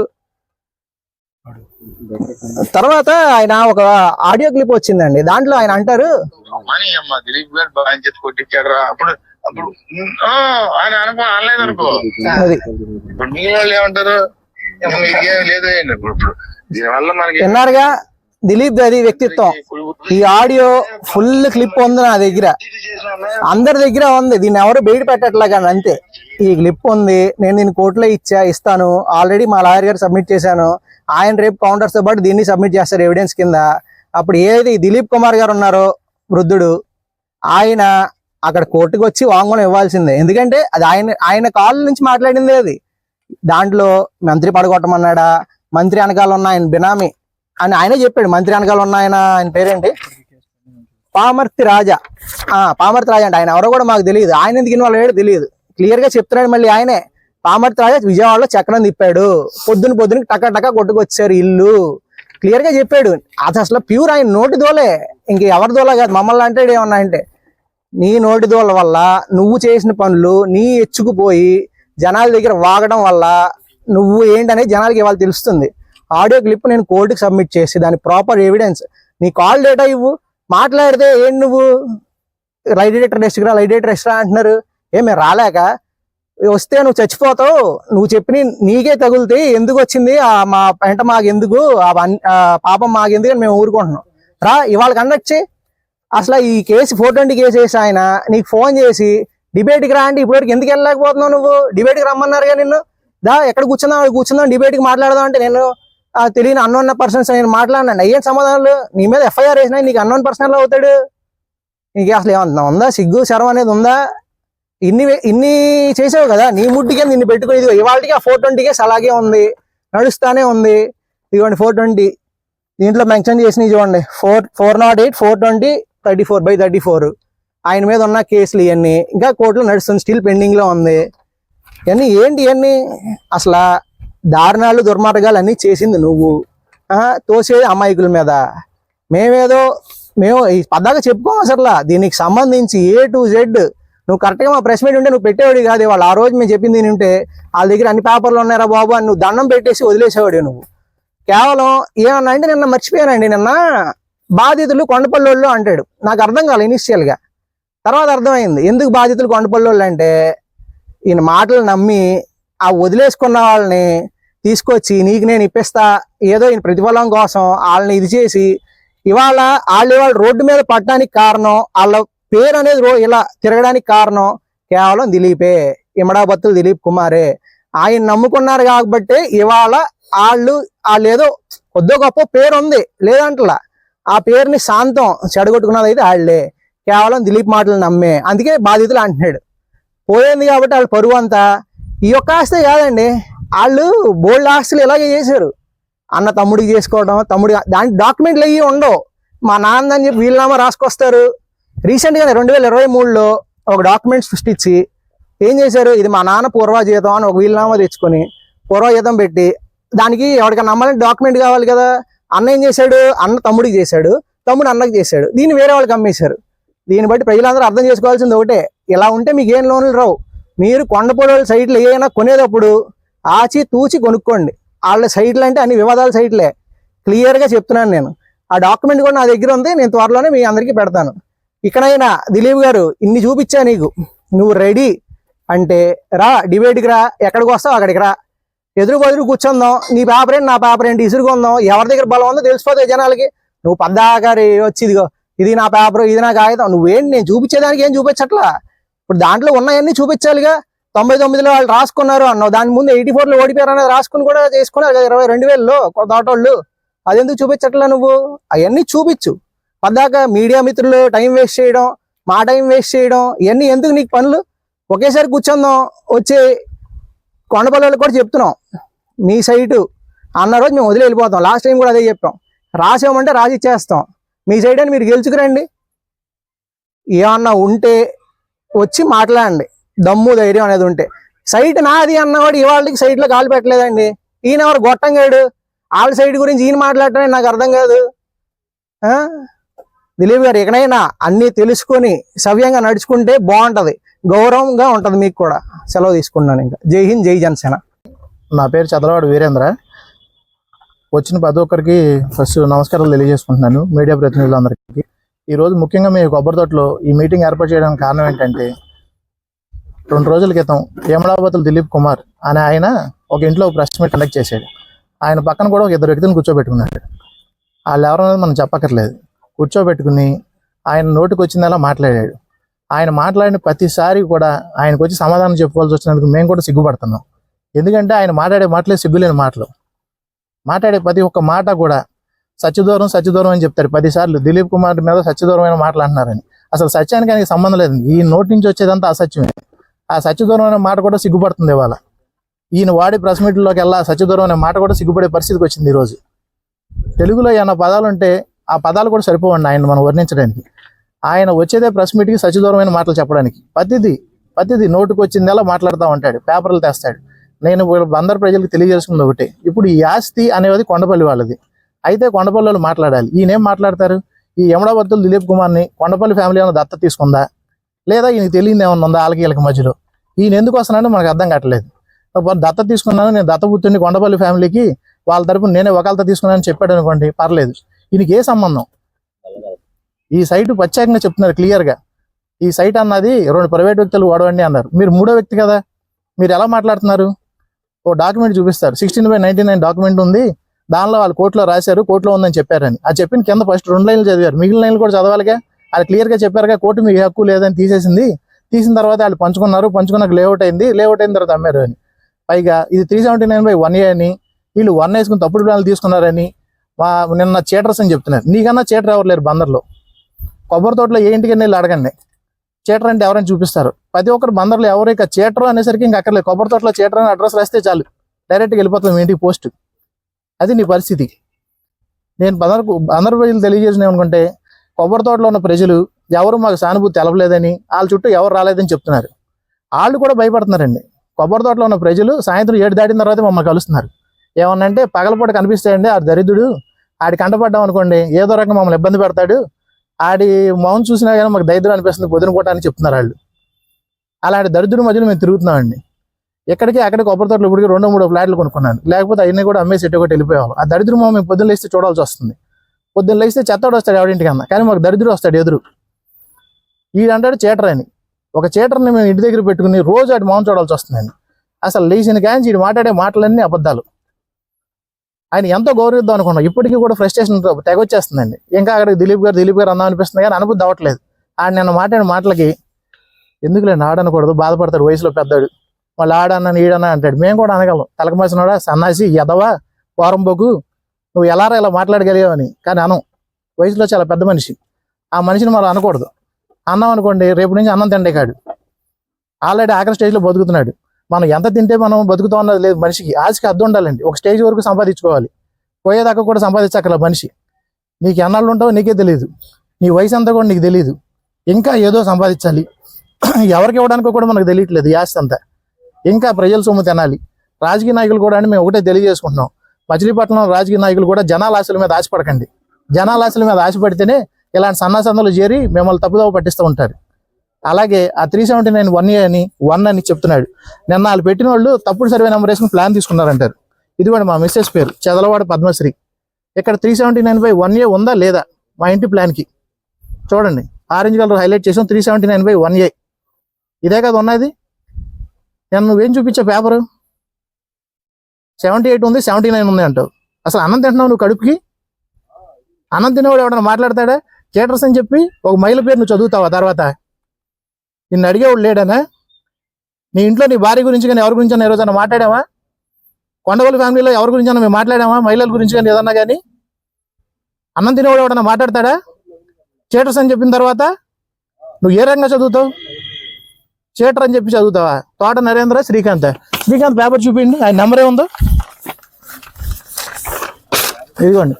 తర్వాత ఆయన ఒక ఆడియో క్లిప్ వచ్చిందండి. దాంట్లో ఆయన అంటారు, దిలీప్ గారు బాగా కొట్టించాడు అప్పుడు ఆయన అనుకో అనలేదు అనుకో, అది ఇప్పుడు మిగిలిన వాళ్ళు ఏమంటారు? లేదు ఇప్పుడు దీనివల్ల మనకి విన్నారుగా దిలీప్ అది వ్యక్తిత్వం. ఈ ఆడియో ఫుల్ క్లిప్ ఉంది నా దగ్గర, అందరి దగ్గర ఉంది. దీన్ని ఎవరు బయట పెట్టట్లే కానీ అంతే. ఈ క్లిప్ ఉంది, నేను దీన్ని కోర్టులో ఇస్తాను. ఆల్రెడీ మా లాయర్ గారు సబ్మిట్ చేశాను. ఆయన రేపు కౌంటర్స్ తో పాటు దీన్ని సబ్మిట్ చేస్తారు ఎవిడెన్స్ కింద. అప్పుడు ఏది దిలీప్ కుమార్ గారు ఉన్నారో వృద్ధుడు, ఆయన అక్కడ కోర్టుకు వచ్చి వాంగ్మూలం ఇవ్వాల్సిందే. ఎందుకంటే అది ఆయన కాల్ నుంచి మాట్లాడింది. అది దాంట్లో మంత్రి పడగొట్టమన్నాడా, మంత్రి వెనకాల ఉన్న ఆయన బినామీ అని ఆయనే చెప్పాడు. మంత్రి వెనకాల ఉన్న ఆయన పేరేంటి, పామర్తి రాజా అంటే ఆయన ఎవరో కూడా మాకు తెలియదు. ఆయన ఎందుకు ఇన్వాల్వ్ అయ్యాడో తెలియదు. క్లియర్ గా చెప్తున్నాడు మళ్ళీ ఆయనే. పామర్తి రాజా విజయవాడలో చక్రం తిప్పాడు, పొద్దున టకా కొట్టుకొచ్చారు ఇల్లు, క్లియర్ గా చెప్పాడు. అది అసలు ప్యూర్ ఆయన నోటి దోలే, ఇంక ఎవరి దోల కాదు. మమ్మల్ని అంటే ఏమన్నా అంటే నీ నోటి దోల వల్ల నువ్వు చేసిన పనులు నీ ఎచ్చుకుపోయి జనాల దగ్గర వాగడం వల్ల నువ్వు ఏంటనేది జనాలకి ఇవాళ తెలుస్తుంది. ఆడియో క్లిప్ నేను కోర్టుకి సబ్మిట్ చేసి దాని ప్రాపర్ ఎవిడెన్స్, నీ కాల్ డేటా ఇవ్వు. మాట్లాడితే ఏంటి నువ్వు లైట్ డేటర్ రెస్ట్రా అంటున్నారు. మేము రాలేక వస్తే నువ్వు చచ్చిపోతావు, నువ్వు చెప్పి నీకే తగులుతాయి, ఎందుకు వచ్చింది మా వెంట మాకెందుకు, పాపం మాకెందుకు అని మేము ఊరుకుంటున్నాం. రా ఇవాళ కండక్ట్ చేయి. అసలు ఈ కేసు 420 కేసు వేసి ఆయన నీకు ఫోన్ చేసి డిబేట్కి రా అంటే ఇప్పటివరకు ఎందుకు వెళ్ళలేకపోతున్నావు నువ్వు? డిబేట్కి రమ్మన్నారుగా నిన్ను, దా ఎక్కడ కూర్చుందాం డిబేట్కి మాట్లాడదాం అంటే నేను తెలియని అన్నోన్ పర్సన్స్ నేను మాట్లాడినండి. అయ్యేం సమాధానాలు? నీ మీద ఎఫ్ఐఆర్ వేసినా నీకు అన్నోన్ పర్సన్ ఎలా అవుతాడు? నీకు అసలు ఏమన్నా ఉందా? సిగ్గు శరం అనేది ఉందా? ఇన్ని చేసావు కదా, నీ ముడ్డికే నిన్ను పెట్టుకుని ఇదిగో ఇవాళకి ఆ 420 కేసు అలాగే ఉంది, నడుస్తానే ఉంది. ఇదిగోండి 420 దీంట్లో మెన్షన్ చేసిన చూడండి, 408 420 34/34 ఆయన మీద ఉన్న కేసులు ఇవన్నీ ఇంకా కోర్టులో నడుస్తుంది, స్టిల్ పెండింగ్ లో ఉంది. ఇవన్నీ ఏంటి? ఇవన్నీ అసలు దారుణాలు దుర్మార్గాలు అన్నీ చేసింది నువ్వు, తోసేది అమాయకుల మీద. మేము పద్దాగా చెప్పుకోము అసలు దీనికి సంబంధించి A to Z. నువ్వు కరెక్ట్గా మా ప్రెస్ మీట్ ఉంటే నువ్వు పెట్టేవాడి కాదు. వాళ్ళు ఆ రోజు మేము చెప్పింది ఉంటే వాళ్ళ దగ్గర అన్ని పేపర్లు ఉన్నారా బాబు అని నువ్వు దండం పెట్టేసి వదిలేసేవాడు. నువ్వు కేవలం ఏమన్నా అంటే నిన్న మర్చిపోయానండి, నిన్న బాధితులు కొండపల్లోళ్ళు అంటాడు. నాకు అర్థం కాలేదు ఇనిషియల్ గా, తర్వాత అర్థమైంది ఎందుకు బాధితులు కొండపల్లోళ్ళు అంటే ఈయన మాటలు నమ్మి ఆ వదిలేసుకున్న వాళ్ళని తీసుకొచ్చి నీకు నేను ఇప్పిస్తా ఏదో ఈయన ప్రతిఫలం కోసం వాళ్ళని ఇది చేసి ఇవాళ వాళ్ళు రోడ్డు మీద పడడానికి కారణం, వాళ్ళ పేరు అనేది ఇలా తిరగడానికి కారణం కేవలం దిలీపే, ఇమడాబత్తులు దిలీప్ కుమారే. ఆయన నమ్ముకున్నారు కాబట్టి ఇవాళ వాళ్ళు ఏదో కొద్దో గొప్ప పేరు ఉంది లేదంటలా, ఆ పేరుని శాంతం చెడగొట్టుకున్నది అయితే వాళ్ళే, కేవలం దిలీప్ మాటలు నమ్మే. అందుకే బాధితులు అంటున్నాడు. పోయింది కాబట్టి వాళ్ళ పరువు అంతా ఈ ఒక్క ఆస్తే కాదండి, వాళ్ళు బోల్డ్ ఆస్తులు ఇలాగే చేశారు. అన్న తమ్ముడికి చేసుకోవడం, దాని డాక్యుమెంట్లు అయ్యి ఉండవు. మా నాన్న అని చెప్పి వీళ్ళనామా రాసుకొస్తారు. రీసెంట్గానే 2023లో ఒక డాక్యుమెంట్ సృష్టించి ఏం చేశారు, ఇది మా నాన్న పూర్వజీతం అని ఒక వీళ్ళనామా తెచ్చుకొని పూర్వజీతం పెట్టి దానికి ఎవరికైనా నమ్మాలంటే డాక్యుమెంట్ కావాలి కదా. అన్న ఏం చేశాడు, అన్న తమ్ముడికి చేశాడు, తమ్ముడు అన్నకి చేశాడు, దీన్ని వేరే వాళ్ళకి అమ్మేశారు. దీన్ని బట్టి ప్రజలందరూ అర్థం చేసుకోవాల్సింది ఒకటే, ఇలా ఉంటే మీకు ఏం లోన్లు రావు. మీరు కొండపొడవల సైట్లు ఏమైనా కొనేటప్పుడు ఆచి తూచి కొనుక్కోండి. వాళ్ళ సైట్లు అంటే అన్ని వివాదాల సైట్లే, క్లియర్గా చెప్తున్నాను నేను. ఆ డాక్యుమెంట్ కూడా నా దగ్గర ఉంది, నేను త్వరలోనే మీ అందరికీ పెడతాను. ఇక్కడైనా దిలీప్ గారు ఇన్ని చూపించా నీకు, నువ్వు రెడీ అంటే రా డిబేట్కి రా, ఎక్కడికి వస్తావు అక్కడికి రా, ఎదురు కూర్చుందాం. నీ పేపర్ ఏంటి నా పేపర్ ఏంటి ఇసురుకుందాం, ఎవరి దగ్గర బలం ఉందో తెలిసిపోతాయి జనాలకి. నువ్వు పద్దాకారి వచ్చి ఇదిగో ఇది నా పేపర్ ఇది నా కాగితం, నువ్వేంటి నేను చూపించేదానికి ఏం చూపించట్లా. ఇప్పుడు దాంట్లో ఉన్నాయన్నీ చూపించాలిగా. 99లో వాళ్ళు రాసుకున్నారు అన్నావు, దాని ముందు 84లో ఓడిపోయారు అనేది రాసుకుని కూడా చేసుకున్నారు కదా 22,000లో తోటోళ్ళు. అదెందుకు చూపించట్లా నువ్వు? అవన్నీ చూపించు. పద్దాక మీడియా మిత్రులు టైం వేస్ట్ చేయడం, మా టైం వేస్ట్ చేయడం, ఇవన్నీ ఎందుకు నీకు పనులు? ఒకేసారి కూర్చుందాం. వచ్చే కొండపల్లికి కూడా చెప్తున్నాం, మీ సైటు అన్న రోజు మేము వదిలి వెళ్ళిపోతాం. లాస్ట్ టైం కూడా అదే చెప్పాం, రాసేమంటే రాసి ఇచ్చేస్తాం. మీ సైడ్ అని మీరు గెలుచుకురండి. ఏమన్నా ఉంటే వచ్చి మాట్లాడండి, దమ్ము ధైర్యం అనేది ఉంటే. సైట్ నాది అన్నవాడు ఇవాళకి సైట్లో కాలు పెట్టలేదండి. ఈయన ఎవరు గొట్టంగాడు, వాళ్ళ సైట్ గురించి ఈయన మాట్లాడటం నాకు అర్థం కాదు. దిలీప్ గారు ఎక్కడైనా అన్నీ తెలుసుకొని సవ్యంగా నడుచుకుంటే బాగుంటది, గౌరవంగా ఉంటది మీకు కూడా. సెలవు తీసుకున్నాను. ఇంకా జై హింద్, జై జనసేన. నా పేరు చదలవాడు వీరేంద్ర. వచ్చిన ప్రతి ఒక్కరికి ఫస్ట్ నమస్కారాలు తెలియజేసుకుంటున్నాను, మీడియా ప్రతినిధులందరికీ. ఈరోజు ముఖ్యంగా మీ కొబ్బరి తోటలో ఈ మీటింగ్ ఏర్పాటు చేయడానికి కారణం ఏంటంటే, 2 రోజుల క్రితం యమలాబతులు దిలీప్ కుమార్ అనే ఆయన ఒక ఇంట్లో ప్రెస్ మీట్ కండక్ట్ చేశాడు. ఆయన పక్కన కూడా ఒక 2 వ్యక్తులను కూర్చోబెట్టుకున్నాడు. వాళ్ళు ఎవరనేది మనం చెప్పక్కర్లేదు. కూర్చోబెట్టుకుని ఆయన నోటికి వచ్చిందలా మాట్లాడాడు. ఆయన మాట్లాడిన ప్రతిసారి కూడా ఆయనకు వచ్చి సమాధానం చెప్పుకోవాల్సి వచ్చినందుకు మేము కూడా సిగ్గుపడుతున్నాం. ఎందుకంటే ఆయన మాట్లాడే మాటలే సిగ్గులేని మాటలు. మాట్లాడే ప్రతి ఒక్క మాట కూడా సత్యదూరం అని చెప్తారు 10 సార్లు. దిలీప్ కుమార్ మీద సత్యదూరమైన మాటలు అంటున్నారని. అసలు సత్యానికి ఆయనకి సంబంధం లేదు. ఈ నోటి నుంచి వచ్చేదంతా అసత్యమే. ఆ సత్యదూరమైన మాట కూడా సిగ్గుపడుతుంది ఇవాళ. ఈయన వాడి ప్రెస్ మీట్లోకి వెళ్ళా సత్యదూరం అనే మాట కూడా సిగ్గుపడే పరిస్థితికి వచ్చింది ఈరోజు. తెలుగులో ఏమైనా పదాలు ఉంటే ఆ పదాలు కూడా సరిపోవండి ఆయన మనం వర్ణించడానికి. ఆయన వచ్చేదే ప్రెస్ మీట్కి సచిదూరమైన మాటలు చెప్పడానికి. ప్రతిదీ నోటుకు వచ్చిందలా మాట్లాడుతూ ఉంటాడు, పేపర్లు తెస్తాడు. నేను అందరు ప్రజలకు తెలియజేసుకుంది ఒకటే, ఇప్పుడు ఈ ఆస్తి అనేది కొండపల్లి వాళ్ళది. అయితే కొండపల్లి వాళ్ళు మాట్లాడాలి. ఈయనేం మాట్లాడతారు? ఈ యమడావర్తులు దిలీప్ కుమార్ని కొండపల్లి ఫ్యామిలీ ఏమైనా దత్త తీసుకుందా, లేదా ఈయనకి తెలియదు ఏమన్నా ఉందా వాళ్ళకి వీళ్ళకి మధ్యలో? ఈయన ఎందుకు వస్తున్నాడో మనకు అర్థం కావట్లేదు. దత్త తీసుకున్నాను, నేను దత్తపుత్రుని కొండపల్లి ఫ్యామిలీకి వాళ్ళ తరపున నేనే ఒకళ్ళతో తీసుకున్నానని చెప్పాడు అనుకోండి, పర్లేదు. ఈయనకి ఏ సంబంధం? ఈ సైటు ప్రత్యేకంగా చెప్తున్నారు క్లియర్గా, ఈ సైట్ అన్నది 2 ప్రైవేట్ వ్యక్తులు వాడవండి అన్నారు. మీరు 3వ వ్యక్తి కదా, మీరు ఎలా మాట్లాడుతున్నారు? ఓ డాక్యుమెంట్ చూపిస్తారు, 16/99 డాక్యుమెంట్ ఉంది, దానిలో వాళ్ళు కోర్టులో రాశారు, కోర్టులో ఉందని చెప్పారని. అది చెప్పిన కింద ఫస్ట్ 2 లైన్లు చదివారు, మిగిలిన లైన్లు కూడా చదవాలిగా. అది క్లియర్గా చెప్పారుగా, కోర్టు మీకు హక్కు లేదని తీసేసింది. తీసిన తర్వాత వాళ్ళు పంచుకున్నాక లేఅవుట్ అయింది తర్వాత అమ్మారు అని. పైగా ఇది 379/1A అని, వీళ్ళు 1 వేసుకుని తప్పుడు ప్లాన్లు తీసుకున్నారని నిన్న చీటర్స్ అని చెప్తున్నారు. నీకన్నా చీటర్ ఎవరు లేరు బందర్లో. కొబ్బరి తోటలో ఏ ఇంటికి వెళ్ళి అడగండి, చీటర్ అంటే ఎవరైనా చూపిస్తారు. ప్రతి ఒక్కరు బందర్లో ఎవరు ఇక చీటర్ అనేసరికి ఇంక అక్కర్లేదు, కొబ్బరి తోటలో చీటర్ అని అడ్రస్ రాస్తే చాలు, డైరెక్ట్గా వెళ్ళిపోతుంది మీ ఇంటికి పోస్ట్. అది నీ పరిస్థితి. నేను బందర్ ప్రజలు తెలియజేసిన ఏమనుకుంటే, కొబ్బరి తోటలో ఉన్న ప్రజలు ఎవరు మాకు సానుభూతి తెలపలేదని, వాళ్ళ చుట్టూ ఎవరు రాలేదని చెప్తున్నారు. వాళ్ళు కూడా భయపడుతున్నారండి. కొబ్బరి తోటలో ఉన్న ప్రజలు సాయంత్రం 7 దాటిన తర్వాత మమ్మల్ని కలుస్తున్నారు. ఏమన్నంటే పగలపూట కనిపిస్తాయండి, ఆడు దరిద్రుడు, ఆడి కంటపడ్డాం అనుకోండి ఏదో రకంగా మమ్మల్ని ఇబ్బంది పెడతాడు, ఆడి మౌన్ చూసినా కానీ మాకు దరిద్రం అనిపిస్తుంది పొద్దున పూట అని చెప్తున్నారు వాళ్ళు. అలాంటి దరిద్రుడి మధ్యలో మేము తిరుగుతున్నామండి. ఎక్కడికి అక్కడికి కొబ్బరి తోటలు ఇప్పటికి 2-3 ఫ్లాట్లు కొనుక్కున్నాను, లేకపోతే అవన్నీ కూడా అమ్మేసి ఎట్టుకొట్టి వెళ్ళిపోయాము. ఆ దరిద్రం మేము పొద్దున్న లేస్తే చూడాల్సి వస్తుంది. పొద్దున్న లేస్తే చెత్తోడు వస్తాడు ఎవరింటికన్నా, కానీ మాకు దరిద్రుడు వస్తాడు ఎదురు. వీడంటాడు చీటర్ అని. ఒక చీటర్ని మేము ఇంటి దగ్గర పెట్టుకుని రోజు ఆడి మౌన్ చూడాల్సి వస్తుందండి. అసలు లేచిన కానీ వీడు మాట్లాడే మాటలన్నీ అబద్ధాలు. ఆయన ఎంతో గౌరవిద్దాం అనుకున్నాం, ఇప్పటికీ కూడా ఫ్రస్ట్రేషన్ తెగొచ్చేస్తుందండి. ఇంకా అక్కడ దిలీప్ గారు అందాం అనిపిస్తుంది, కానీ అనుభూతి అవ్వట్లేదు. ఆయన నిన్న మాట్లాడిన మాటలకి ఎందుకులేండి ఆడనకూడదు, బాధపడతాడు, వయసులో పెద్దాడు, వాళ్ళు ఆడన్నాను ఈడన్నా అంటాడు. మేము కూడా అనగలం, తలకమాసినోడా, సన్నాసి, ఎదవా, పోరంబోకు, నువ్వు ఎలా మాట్లాడగలిగావని. కానీ అనం, వయసులో చాలా పెద్ద మనిషి, ఆ మనిషిని మనం అనకూడదు. అన్నాం అనుకోండి రేపు నుంచి అన్నం తిండే కాడు. ఆల్రెడీ ఆఖరి స్టేజ్లో బతుకుతున్నాడు. మనం ఎంత తింటే మనం బతుకుతాం అన్నది లేదు మనిషికి. ఆశకి అర్థం ఉండాలండి. ఒక స్టేజ్ వరకు సంపాదించుకోవాలి, పోయేదాకా కూడా సంపాదించక్కల మనిషి. నీకు ఎన్నాళ్ళు ఉంటావో నీకే తెలియదు, నీ వయసు అంతా కూడా నీకు తెలియదు. ఇంకా ఏదో సంపాదించాలి, ఎవరికి ఇవ్వడానికో కూడా మనకు తెలియట్లేదు ఈ ఆస్తి అంతా. ఇంకా ప్రజల సొమ్ము తినాలి. రాజకీయ నాయకులు కూడా అని మేము ఒకటే తెలియజేసుకుంటున్నాం, మచిలీపట్నం రాజకీయ నాయకులు కూడా జనాల ఆశల మీద ఆశపడకండి. జనాల ఆశల మీద ఆశపడితేనే ఇలాంటి సన్నాసందులు చేరి మిమ్మల్ని తప్పుదోవ పట్టిస్తూ ఉంటారు. అలాగే ఆ 379/1A అని 1 అని చెప్తున్నాడు. నిన్న వాళ్ళు పెట్టిన వాళ్ళు తప్పుడు సర్వే నెంబర్ వేసుకుని ప్లాన్ తీసుకున్నారంటారు. ఇదిగోండి మా మిస్సెస్ పేరు చెదలవాడ పద్మశ్రీ. ఇక్కడ 379/1A ఉందా లేదా మా ఇంటి ప్లాన్కి చూడండి, ఆరెంజ్ కలర్ హైలైట్ చేసాం, 379/1A. ఇదే కదా ఉన్నది. నేను నువ్వేం చూపించా పేపరు, 78 ఉంది, 79 ఉంది అంటావు. అసలు అన్నం తింటున్నావు నువ్వు కడుపుకి? అన్నం తినేవాడు ఎవడన్నా మాట్లాడతాడా? చీటర్స్ అని చెప్పి ఒక మహిళ పేరు నువ్వు చదువుతావా? తర్వాత నిన్ను అడిగేవాడు లేడనా? నీ ఇంట్లో నీ భార్య గురించి కానీ ఎవరి గురించి ఏ రోజైనా మాట్లాడావా? కొండవల్లి ఫ్యామిలీలో ఎవరి గురించి మేము మాట్లాడామా? మహిళల గురించి కానీ ఏదన్నా కానీ? అన్నం తినేవాడు ఎవడన్నా మాట్లాడతాడా? చీటర్స్ అని చెప్పిన తర్వాత నువ్వు ఏ రకంగా చదువుతావు? చీటర్ అని చెప్పి చదువుతావా? తోట నరేంద్ర శ్రీకాంత్ పేపర్ చూపించండి, ఆయన నెంబర్ ఏముందో. ఇదిగోండి,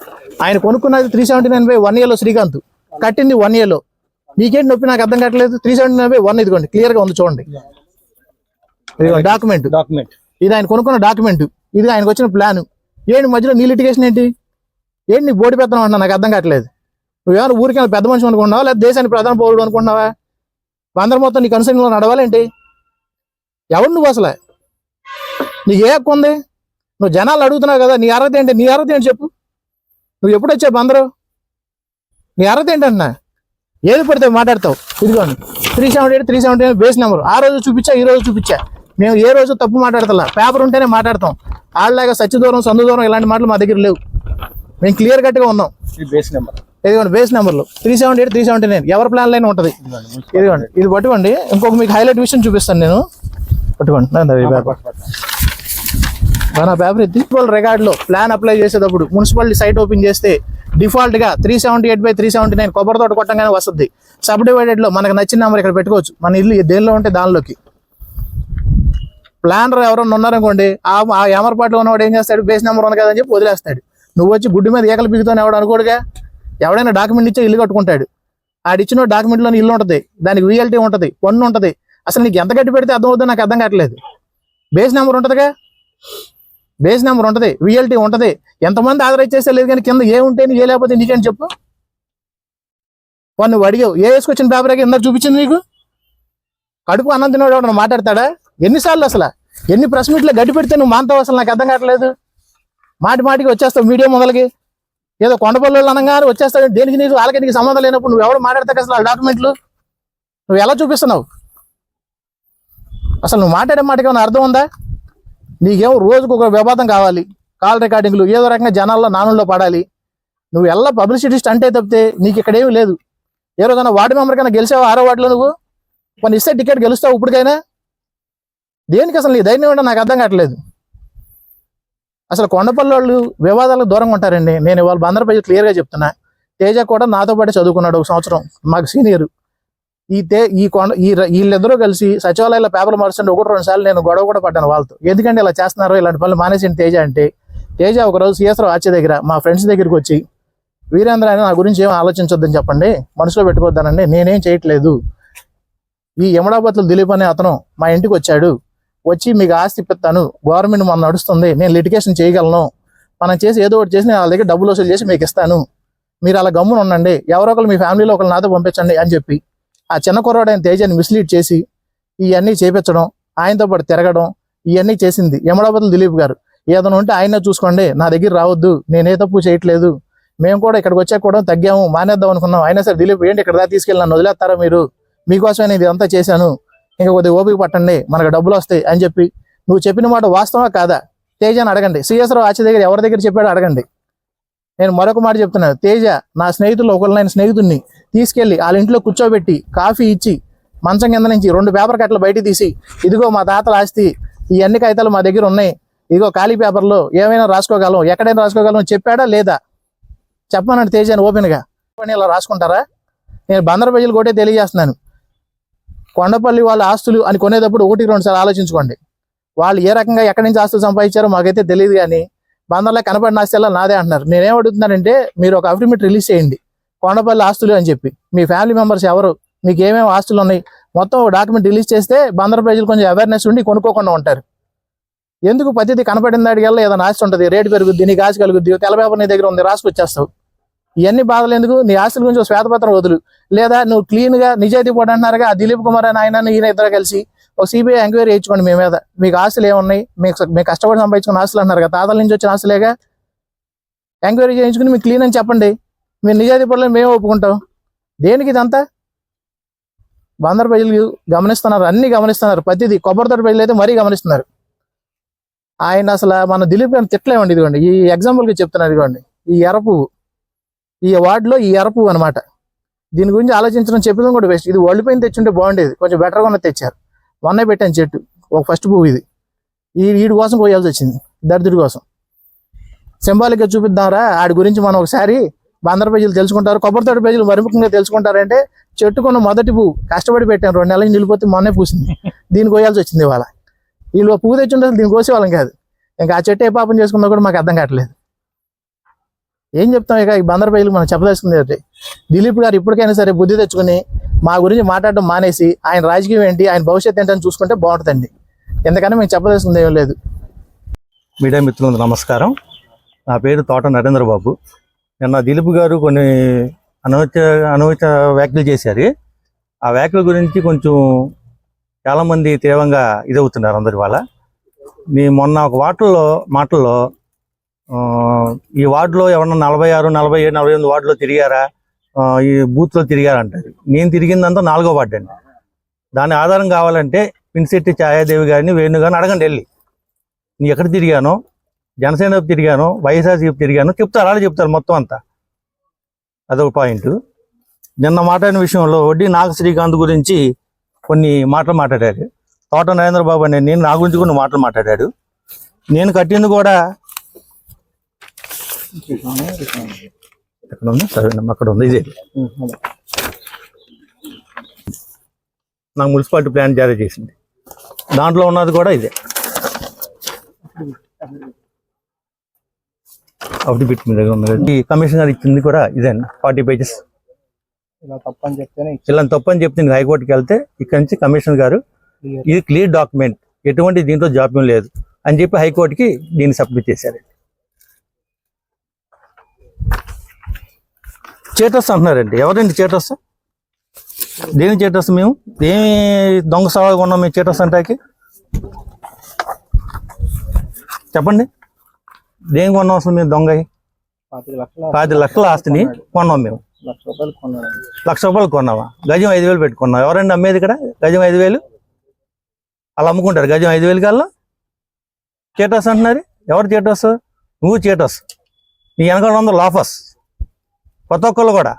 ఆయన కొనుక్కున్నది 379/1Aలో శ్రీకాంత్, కట్టింది 1Aలో. నీకేంటి నొప్పి నాకు అర్థం కావట్లేదు. 379/1 ఇదిగోండి క్లియర్గా ఉంది చూడండి. ఇదిగోండి డాక్యుమెంట్, ఇది ఆయన కొనుక్కున్న డాక్యుమెంట్, ఇది ఆయనకు వచ్చిన ప్లాన్. ఏంటి మధ్యలో నీ లిటిగేషన్ ఏంటి నీ బోడి పెద్దనం అంటున్నా? నాకు అర్థం కావట్లేదు. నువ్వేమైనా ఊరికైనా పెద్ద మనిషి అనుకుంటున్నావా, లేదా దేశానికి ప్రధాన పౌరుడు అనుకుంటున్నావా? అందరి మొత్తం నీ కన్సర్న్లో నడవాలేంటి? ఎవరు నువ్వు అసలు? నీకు ఏ హక్కు ఉంది? నువ్వు జనాలు అడుగుతున్నావు కదా, నీ అర్హత ఏంటి చెప్పు. నువ్వు ఎప్పుడు వచ్చావు బందరు? నీ అర్హత ఏంటన్నా? ఏది పడితే మాట్లాడతావు. ఇదిగోండి 378 బేస్ నెంబర్. ఆ రోజు చూపించా, ఈ రోజు చూపించా. మేము ఏ రోజు తప్పు మాట్లాడతా, పేపర్ ఉంటేనే మాట్లాడతాం. వాళ్ళలాగా సత్యదూరం సందుదూరం ఇలాంటి మాటలు మా దగ్గర లేవు. మేము క్లియర్ కట్గా ఉన్నాం. ఇదిగోండి బేస్ నెంబర్లు 378, 379 ఎవరి ప్లాన్ లైన్ ఉంటుంది. ఇదిగోండి, ఇది పట్టుకోండి. ఇంకొక మీకు హైలైట్ విషయం చూపిస్తాను నేను. పట్టుకోండి మన పేపర్ ఎత్తి. రికార్డులో ప్లాన్ అప్లై చేసేటప్పుడు మున్సిపాలిటీ సైట్ ఓపెన్ చేస్తే డిఫాల్ట్ గా 378/379 కొబ్బరి తోట కొట్టంగానే వస్తుంది. సబ్ డివైడెడ్ లో మనకు నచ్చిన నెంబర్ ఇక్కడ పెట్టుకోవచ్చు. మన ఇల్లు దేనిలో ఉంటే దానిలోకి. ప్లానర్ ఎవరైనా ఉన్నారనుకోండి, ఆ ఎమర్పాట్లో ఉన్నవాడు ఏం చేస్తాడు, బేస్ నెంబర్ ఉంది కదా అని చెప్పి వదిలేస్తాడు. నువ్వు వచ్చి గుడ్డు మీద ఏకలు బిగుతాను ఎవడు అనుకోడుగా. ఎవడైనా డాక్యుమెంట్ ఇచ్చే ఇల్లు కట్టుకుంటాడు. ఆడిచ్చిన డాక్యుమెంట్లోని ఇల్లు ఉంటుంది, దానికి రియల్టీ ఉంటుంది, పన్ను ఉంటుంది. అసలు నీకు ఎంత గట్టి పెడితే అర్థం అవుతుందో నాకు అర్థం కావట్లేదు. బేస్ నెంబర్ ఉంటుందిగా, బేస్ నెంబర్ ఉంటుంది, విఎల్టీ ఉంటుంది. ఎంతమంది ఆధారైజ్ చేస్తే లేదు కానీ కింద ఏ ఉంటే ఏ లేకపోతే నీకేం చెప్పు. నువ్వు అడిగావు ఏ వేసుకొచ్చిన పేపర్ ఇందాక చూపించింది నీకు. కడుపు అన్నం తినవాడు మాట్లాడతాడా? ఎన్నిసార్లు అసలు ఎన్ని ప్రెస్ మీట్లో గడ్డి పెడితే నువ్వు మాంతావు అసలు నాకు అర్థం కావట్లేదు. మాటి మాటికి వచ్చేస్తావు మీడియా మొదలకి, ఏదో కొండపల్లి అనగానే వచ్చేస్తావు. దేనికి నీకు వాళ్ళకి నీకు సంబంధం లేనప్పుడు నువ్వు ఎవరు మాట్లాడతావు అసలు ఆ డాక్యుమెంట్లు నువ్వు ఎలా చూపిస్తున్నావు? అసలు నువ్వు మాట్లాడే మాటకి ఏమైనా అర్థం ఉందా? నీకేమో రోజుకు ఒక వివాదం కావాలి, కాల్ రికార్డింగ్లు ఏదో రకంగా జనాల్లో నానుల్లో పడాలి. నువ్వు ఎలా పబ్లిసిటిస్ట్ అంటే తప్పితే నీకు ఇక్కడ ఏమీ లేదు. ఏ రోజైనా వార్డు మెంబర్ కన్నా గెలిచావు 6వ వార్డులో నువ్వు? కొన్ని ఇస్తే టికెట్ గెలుస్తావు ఇప్పటికైనా? దేనికి అసలు నీ ధైర్యం ఏంటో నాకు అర్థం కావట్లేదు. అసలు కొండపల్లి వాళ్ళు వివాదాలకు దూరంగా ఉంటారండి. నేను ఇవాళ బందరపల్లి క్లియర్గా చెప్తున్నా. తేజ కూడా నాతో పాటు చదువుకున్నాడు 1 సంవత్సరం, మాకు సీనియర్. వీళ్ళిద్దరూ కలిసి సచివాలయంలో పేపర్లు మార్చండి 1-2 సార్లు నేను గొడవ కూడా పడ్డాను వాళ్ళతో. ఎందుకంటే ఇలా చేస్తున్నారో ఇలాంటి పనులు మానేసిన తేజ అంటే. తేజ ఒకరోజు సిఎస్రావు ఆర్చి దగ్గర మా ఫ్రెండ్స్ దగ్గరికి వచ్చి, వీరేంద్ర అని నా గురించి ఏం ఆలోచించొద్దని చెప్పండి, మనసులో పెట్టుకోవద్దానండి, నేనేం చేయట్లేదు. ఈ యమడాపత్తులు దిలీప్ అనే అతను మా ఇంటికి వచ్చి మీకు ఆస్తి ఇప్పిస్తాను, గవర్నమెంట్ మనం నడుస్తుంది, నేను లిటిగేషన్ చేయగలను, మనం చేసి ఏదో ఒకటి చేసి నేను వాళ్ళ దగ్గర డబ్బులు వసూలు చేసి మీకు ఇస్తాను, మీరు అలా గమ్మున ఉండండి, ఎవరో ఒకరు మీ ఫ్యామిలీలో ఒకరు నాతో పంపించండి అని చెప్పి ఆ చిన్న కుర్రాడైన తేజని మిస్లీడ్ చేసి ఇవన్నీ చేపించడం, ఆయనతో పాటు తిరగడం, ఇవన్నీ చేసింది యమడాపత్తులు దిలీప్ గారు. ఏదైనా ఉంటే ఆయన చూసుకోండి, నా దగ్గర రావద్దు, నేనే తప్పు చేయట్లేదు, మేము కూడా ఇక్కడికి వచ్చాక కూడా తగ్గాము, మానేద్దాం అనుకున్నాం, అయినా సరే దిలీప్ ఏంటి ఇక్కడ దాకా తీసుకెళ్ళి నన్ను వదిలేస్తారా మీరు, మీకోసమే నేను ఇదంతా చేశాను, ఇంకా కొద్దిగా ఓపిక పట్టండి, మనకు డబ్బులు వస్తాయి అని చెప్పి. నువ్వు చెప్పిన మాట వాస్తవా కాదా తేజని అడగండి. సిఎస్రావు ఆర్చి దగ్గర ఎవరి దగ్గర చెప్పాడో అడగండి. నేను మరొక మాట చెప్తున్నాను, తేజ నా స్నేహితులు ఒకరినైన స్నేహితుడిని తీసుకెళ్లి వాళ్ళ ఇంట్లో కూర్చోబెట్టి కాఫీ ఇచ్చి మంచం కింద నుంచి 2 పేపర్ కట్టలు బయట తీసి, ఇదిగో మా తాతల ఆస్తి, ఈ అన్ని కాగితాలు మా దగ్గర ఉన్నాయి, ఇదిగో ఖాళీ పేపర్లో ఏమైనా రాసుకోగలం, ఎక్కడైనా రాసుకోగలం చెప్పాడా లేదా? చెప్పమనండి తేజని ఓపెన్గా. ఇలా రాసుకుంటారా? నేను బందరపల్లి కూడా తెలియజేస్తున్నాను, కొండపల్లి వాళ్ళ ఆస్తులు అని కొనేటప్పుడు 1-2 సార్లు ఆలోచించుకోండి. వాళ్ళు ఏ రకంగా ఎక్కడి నుంచి ఆస్తులు సంపాదించారో మాకైతే తెలియదు, కానీ బందర్లో కనపడిన ఆస్తి అలా నాదే అంటున్నారు. నేనేం అడుగుతున్నానంటే మీరు ఒక అఫిడవిట్ రిలీజ్ చేయండి, కొండపల్లి ఆస్తులు అని చెప్పి, మీ ఫ్యామిలీ మెంబర్స్ ఎవరు, మీకు ఏమేమి ఆస్తులు ఉన్నాయి మొత్తం డాక్యుమెంట్ రిలీజ్ చేస్తే బందర్ ప్రజలు కొంచెం అవేర్నెస్ ఉండి కొనుక్కోకుండా ఉంటారు. ఎందుకు పద్ధతి కనపడిన దాడికల్లా ఏదైనా ఆస్తి ఉంటుంది, రేటు పెరుగుద్ది, నీకు ఆశ కలుగుద్ది, తెల్ల పేపర్ నీ దగ్గర ఉంది రాసుకొచ్చేస్తావు. ఇవన్నీ బాధలు ఎందుకు? నీ ఆస్తుల గురించి శ్వేతపత్రం వదులు, లేదా నువ్వు క్లీన్గా నిజాయితీ పోటీ అంటున్నారుగా ఆ దిలీప్ కుమార్ అని ఆయన ఈయన ఇద్దరు కలిసి ఒక సిబిఐ ఎంక్వైరీ చేయించుకోండి మీ మీద, మీకు ఆస్తులు ఏమున్నాయి, మీకు కష్టపడి సంపాదించుకున్న ఆస్తులు అంటున్నారు కదా, తాతల నుంచి వచ్చిన ఆస్తులేగా, ఎంక్వైరీ చేయించుకుని మీకు క్లీన్ అని చెప్పండి, మీరు నిజాయితీ పనులను మేము ఒప్పుకుంటాం. దేనికి ఇదంతా? బందర్ ప్రజలు గమనిస్తున్నారు, అన్ని గమనిస్తున్నారు, ప్రతిదీ. కొబ్బరితోట ప్రజలు అయితే మరీ గమనిస్తున్నారు. ఆయన అసలు మన దిలీప్ గారిని తిట్టలేమండి. ఇదిగోండి ఈ ఎగ్జాంపుల్కి చెప్తున్నారు, ఇదిగోండి ఈ ఎరపువ్వు, ఈ వార్డులో ఈ ఎరపువ్వు అనమాట. దీని గురించి ఆలోచించడం చెప్పడం కూడా బెస్ట్. ఇది వరల్డ్ పైన తెచ్చుంటే బాగుండేది, కొంచెం బెటర్గా ఉన్నది తెచ్చారు. మొన్నే పెట్టాను చెట్టు, ఒక ఫస్ట్ పువ్వు ఇది. వీడి కోసం పోయాల్సి వచ్చింది, దరిద్రుడి కోసం. సింబాలిక్గా చూపిద్దాంరా ఆడి గురించి మనం ఒకసారి. బందర్ ప్రజలు తెలుసుకుంటారు, కొబ్బరితోట ప్రజలు మరి ముఖ్యంగా తెలుసుకుంటారంటే చెట్టుకున్న మొదటి పువ్వు కష్టపడి పెట్టాను, 2 నెలలు నిలిపోతే మొన్నే పూసింది, దీనికి కోయాల్సి వచ్చింది ఇవాళ. వీళ్ళు పువ్వు తెచ్చుంటే అసలు దీన్ని కోసేవాళ్ళం కాదు. ఇంకా ఆ చెట్టు ఏ పాపం చేసుకుందో కూడా మాకు అర్థం కావట్లేదు. ఏం చెప్తాం ఇక ఈ బందర్ ప్రజలు మనం చెప్పదలుచుకుంది అంటే, దిలీప్ గారు ఇప్పటికైనా సరే బుద్ధి తెచ్చుకుని మా గురించి మాట్లాడడం మానేసి ఆయన రాజకీయం ఏంటి, ఆయన భవిష్యత్తు ఏంటని చూసుకుంటే బాగుంటుందండి. ఎందుకని మేము చెప్పదలుచుకుంది ఏం లేదు. మీడియా మిత్రులకు నమస్కారం. నా పేరు తోట నరేంద్ర బాబు. నిన్న దిలీప్ గారు కొన్ని అనూచిత వ్యాఖ్యలు చేశారు. ఆ వ్యాఖ్యల గురించి కొంచెం చాలామంది తీవ్రంగా ఇదవుతున్నారు అందరి వల్ల. మొన్న ఒక మాటల్లో ఈ వార్డులో ఎవరన్నా 46, 47, 48 వార్డులో తిరిగారా, ఈ బూత్లో తిరిగారంటారు. నేను తిరిగిందంతా 4వ వార్డు అండి. దాని ఆధారం కావాలంటే పిన్శెట్టి ఛాయాదేవి గారిని, వేణు గారిని అడగండి వెళ్ళి. నీ ఎక్కడ తిరిగానో, జనసేన తిరిగాను, వైఎస్ఆర్సీపీ తిరిగాను చెప్తారు, అలా చెప్తారు మొత్తం అంతా. అదొక పాయింట్. నిన్న మాట్లాడిన విషయంలో వడ్డీ నాగ శ్రీకాంత్ గురించి కొన్ని మాటలు మాట్లాడారు. తోట నరేంద్ర బాబు అనే నేను నా గురించి కొన్ని మాటలు మాట్లాడాడు. నేను కట్టింది కూడా ఎక్కడ ఉంది, సరే అక్కడ ఉంది, ఇదే నాకు మున్సిపాలిటీ ప్లాన్ జారీ చేసింది, దాంట్లో ఉన్నది కూడా ఇదే. అవుట్ బిట్ మీ దగ్గర ఉంది. ఈ కమిషనర్ ఇచ్చింది కూడా ఇదే 40 pages. ఇలా తప్పని చెప్తేనే ఇలా తప్పని చెప్తే నేను హైకోర్టుకి వెళ్తే ఇక్కడ నుంచి కమిషనర్ గారు ఇది క్లియర్ డాక్యుమెంట్, ఎటువంటి దీంట్లో జాప్యం లేదు అని చెప్పి హైకోర్టుకి దీన్ని సబ్మిట్ చేశారు. చేటర్స్ అంటున్నారండి. ఎవరండి చేటర్స్? దేని చేటర్స్? మేము ఏమి దొంగ సవాల్ కొన్నాం మేము చేటర్స్ అంటాకి? చెప్పండి, దేని కొన్నాం అసలు మేము? దొంగ 10 లక్షల ఆస్తిని కొన్నాం మేము. లక్ష రూపాయలు కొన్నావా? గజం 5,000 పెట్టుకున్నావు. ఎవరండి అమ్మేది ఇక్కడ? గజం 5,000 అలా అమ్ముకుంటారు. గజం 5,000 కల్లా చేటర్స్ అంటున్నారు. ఎవరు చేటర్స్? నువ్వు చేటర్స్. నీ వెనకాల ఉందో లాఫర్స్. కొత్త ఒక్కళ్ళు కూడా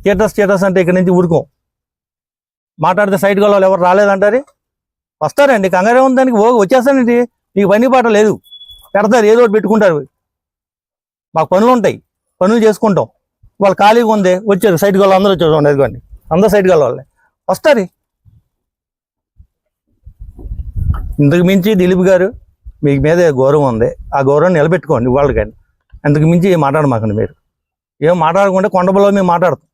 చేటర్స్ అంటే ఇక్కడ నుంచి ఊరుకోం. మాట్లాడితే సైడ్కి వాళ్ళు ఎవరు రాలేదంటారు. వస్తారండి, కంగారే ఉంది దానికి. వచ్చేస్తానండి, నీకు పని పాట లేదు. పెడతారు, ఏదో ఒకటి పెట్టుకుంటారు. మాకు పనులు ఉంటాయి, పనులు చేసుకుంటాం. వాళ్ళు ఖాళీగా ఉంది, వచ్చారు సైడ్కి వాళ్ళు అందరూ వచ్చారు. ఎదుగుకోండి, అందరూ సైడ్కి వాళ్ళే వస్తారు. ఇంతకు మించి దిలీప్ గారు మీ మీద గౌరవం ఉంది, ఆ గౌరవం నిలబెట్టుకోండి వాళ్ళు. కానీ అంతకు మించి మాట్లాడమాకండి. మీరు ఏం మాట్లాడకుండా కొండబలో మేము మాట్లాడతాం.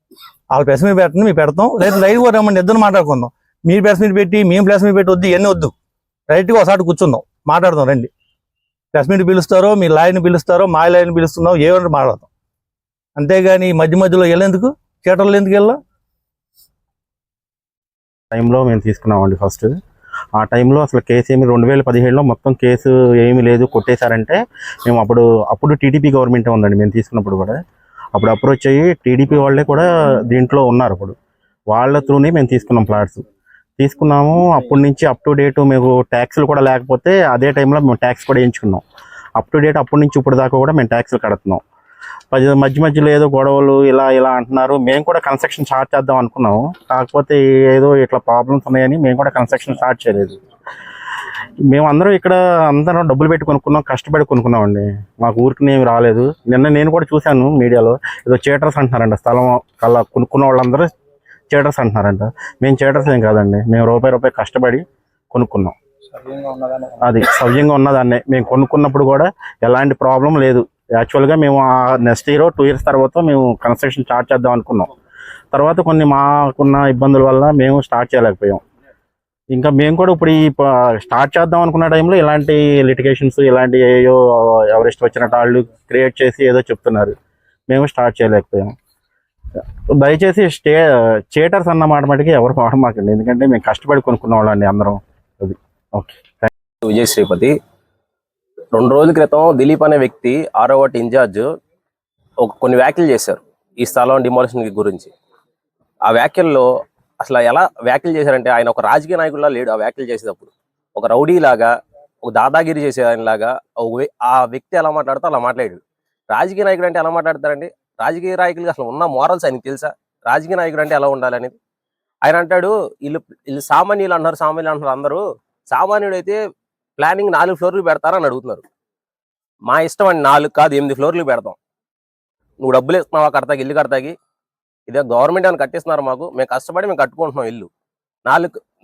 వాళ్ళ ప్రెస్ మీట్ పెట్టండి, మేము పెడతాం. లేదా రైట్ కూడా రమ్మండి, ఇద్దరు మాట్లాడుకుందాం. మీరు ప్రెస్ మీట్ పెట్టి మేము ప్రెస్ మీట్ పెట్టి వద్దు, ఇవన్నీ వద్దు. రైట్గా ఒకసారి కూర్చుందాం, మాట్లాడదాం. రండి, ప్రెస్ మీట్ పిలుస్తారో, మీ లాయర్ని పిలుస్తారో, మా లాయర్ని పిలుస్తున్నావు, ఏమన్నా మాట్లాడతాం. అంతేగాని మధ్య మధ్యలో వెళ్ళేందుకు, థియేటర్లో ఎందుకు వెళ్ళా? టైంలో మేము తీసుకున్నామండి ఫస్ట్. ఆ టైంలో అసలు కేసు ఏమి 2017లో మొత్తం కేసు ఏమీ లేదు, కొట్టేశారంటే మేము అప్పుడు టీడీపీ గవర్నమెంటే ఉందండి మేము తీసుకున్నప్పుడు కూడా. అప్పుడు అప్రోచ్ అయ్యి టీడీపీ వాళ్ళే కూడా దీంట్లో ఉన్నారు. అప్పుడు వాళ్ళ త్రూనే మేము తీసుకున్నాం ప్లాట్స్. తీసుకున్నాము. అప్పటి నుంచి అప్ టు డేట్ మేము ట్యాక్స్లు కూడా లేకపోతే అదే టైంలో మేము ట్యాక్స్ కూడా వేయించుకున్నాం. అప్ టు డేట్ అప్పటి నుంచి ఇప్పుడు దాకా కూడా మేము ట్యాక్స్లు కడుతున్నాం. మధ్యలో ఏదో గొడవలు ఇలా అంటున్నారు. మేము కూడా కన్స్ట్రక్షన్ స్టార్ట్ చేద్దాం అనుకున్నాము. కాకపోతే ఏదో ఇట్లా ప్రాబ్లమ్స్ ఉన్నాయని మేము కూడా కన్స్ట్రక్షన్ స్టార్ట్ చేయలేదు. మేము అందరం డబ్బులు పెట్టి కొనుక్కున్నాం, కష్టపడి కొనుక్కున్నామండి. మాకు ఊరికి ఏమి రాలేదు. నిన్న నేను కూడా చూశాను మీడియాలో, ఏదో చేటర్స్ అంటున్నారంట. స్థలం కల్లా కొనుక్కున్న వాళ్ళందరూ చేటర్స్ అంటున్నారంట. మేము చేటర్స్ ఏం కాదండి, మేము రూపాయి కష్టపడి కొనుక్కున్నాం. అది సవ్యంగా ఉన్నదాన్నే మేము కొనుక్కున్నప్పుడు కూడా ఎలాంటి ప్రాబ్లం లేదు. యాక్చువల్గా మేము నెక్స్ట్ ఇయర్ 2 years తర్వాత మేము కన్స్ట్రక్షన్ స్టార్ట్ చేద్దాం అనుకున్నాం. తర్వాత కొన్ని మాకున్న ఇబ్బందుల వల్ల మేము స్టార్ట్ చేయలేకపోయాం. ఇంకా మేము కూడా ఇప్పుడు స్టార్ట్ చేద్దాం అనుకున్న టైంలో ఇలాంటి లిటిగేషన్స్, ఇలాంటి ఏయో ఎవరిష్టం వచ్చినట్టు వాళ్ళు క్రియేట్ చేసి ఏదో చెప్తున్నారు. మేము స్టార్ట్ చేయలేకపోయాం. దయచేసి చేటర్స్ అన్న మాట మటుకి ఎవరు మాకండి, ఎందుకంటే మేము కష్టపడి కొనుక్కున్న వాళ్ళండి అందరం. అది ఓకే. విజయ్ శ్రీపతి. 2 రోజుల క్రితం దిలీప్ అనే వ్యక్తి 6వ వార్డు ఇన్ఛార్జ్ కొన్ని వ్యాఖ్యలు చేశారు ఈ స్థలం డిమాలిషన్ గురించి. ఆ వ్యాఖ్యల్లో అసలు ఎలా వ్యాఖ్యలు చేశారంటే, ఆయన ఒక రాజకీయ నాయకుడిలా లేడు. ఆ వ్యాఖ్యలు చేసేటప్పుడు ఒక రౌడీ లాగా, ఒక దాదాగిరి చేసే ఆయనలాగా ఆ వ్యక్తి ఎలా మాట్లాడుతూ అలా మాట్లాడాడు. రాజకీయ నాయకుడు అంటే ఎలా మాట్లాడతారండి? రాజకీయ నాయకులకి అసలు ఉన్న మోరల్స్ ఆయనకి తెలుసా? రాజకీయ నాయకుడు అంటే ఎలా ఉండాలనేది. ఆయన అంటాడు, వీళ్ళు సామాన్యులు అంటున్నారు అందరూ. సామాన్యుడు అయితే ప్లానింగ్ 4 ఫ్లోర్లు పెడతారని అడుగుతున్నారు. మా ఇష్టం అండి, 4 కాదు 8 ఫ్లోర్లు పెడతాం. నువ్వు డబ్బులు ఇస్తున్నావా కడతాకి, ఇల్లు కడతాకి? ఇదే గవర్నమెంట్ అని కట్టిస్తున్నారు మాకు, మేము కష్టపడి మేము కట్టుకుంటున్నాం ఇల్లు.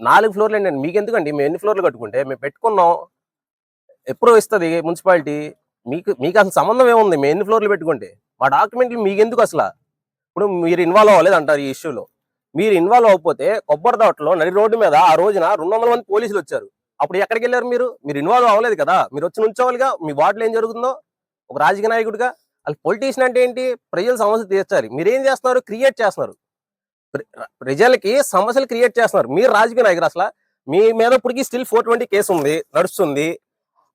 4 ఫ్లోర్లు అండి. మీకు ఎందుకండి? మేము ఎన్ని ఫ్లోర్లు కట్టుకుంటే మేము పెట్టుకున్నాం, ఎప్పుడో ఇస్తుంది మున్సిపాలిటీ. మీకు అసలు సంబంధం ఏముంది? మేము ఎన్ని ఫ్లోర్లు పెట్టుకుంటే మా డాక్యుమెంట్లు మీకు ఎందుకు అసలు? ఇప్పుడు మీరు ఇన్వాల్వ్ అవ్వలేదు అంటారు ఈ ఇష్యూలో. మీరు ఇన్వాల్వ్ అవ్వకపోతే కొబ్బరి తోటలో నడి రోడ్డు మీద ఆ రోజున 200 మంది పోలీసులు వచ్చారు. అప్పుడు ఎక్కడికి వెళ్ళారు? మీరు ఇన్వాల్వ్ అవ్వలేదు కదా. మీరు వచ్చి నుంచోవాలిగా. మీ వార్డులో ఏం జరుగుతుందో ఒక రాజకీయ నాయకుడిగా. అసలు పొలిటీషియన్ అంటే ఏంటి? ప్రజల సమస్య తీర్చాలి. మీరేం చేస్తున్నారు? క్రియేట్ చేస్తున్నారు. ప్రజలకి సమస్యలు క్రియేట్ చేస్తున్నారు. మీరు రాజకీయ నాయకుడు. అసలు మీ మీద ఇప్పటికీ స్టిల్ 420 కేసు ఉంది, నడుస్తుంది.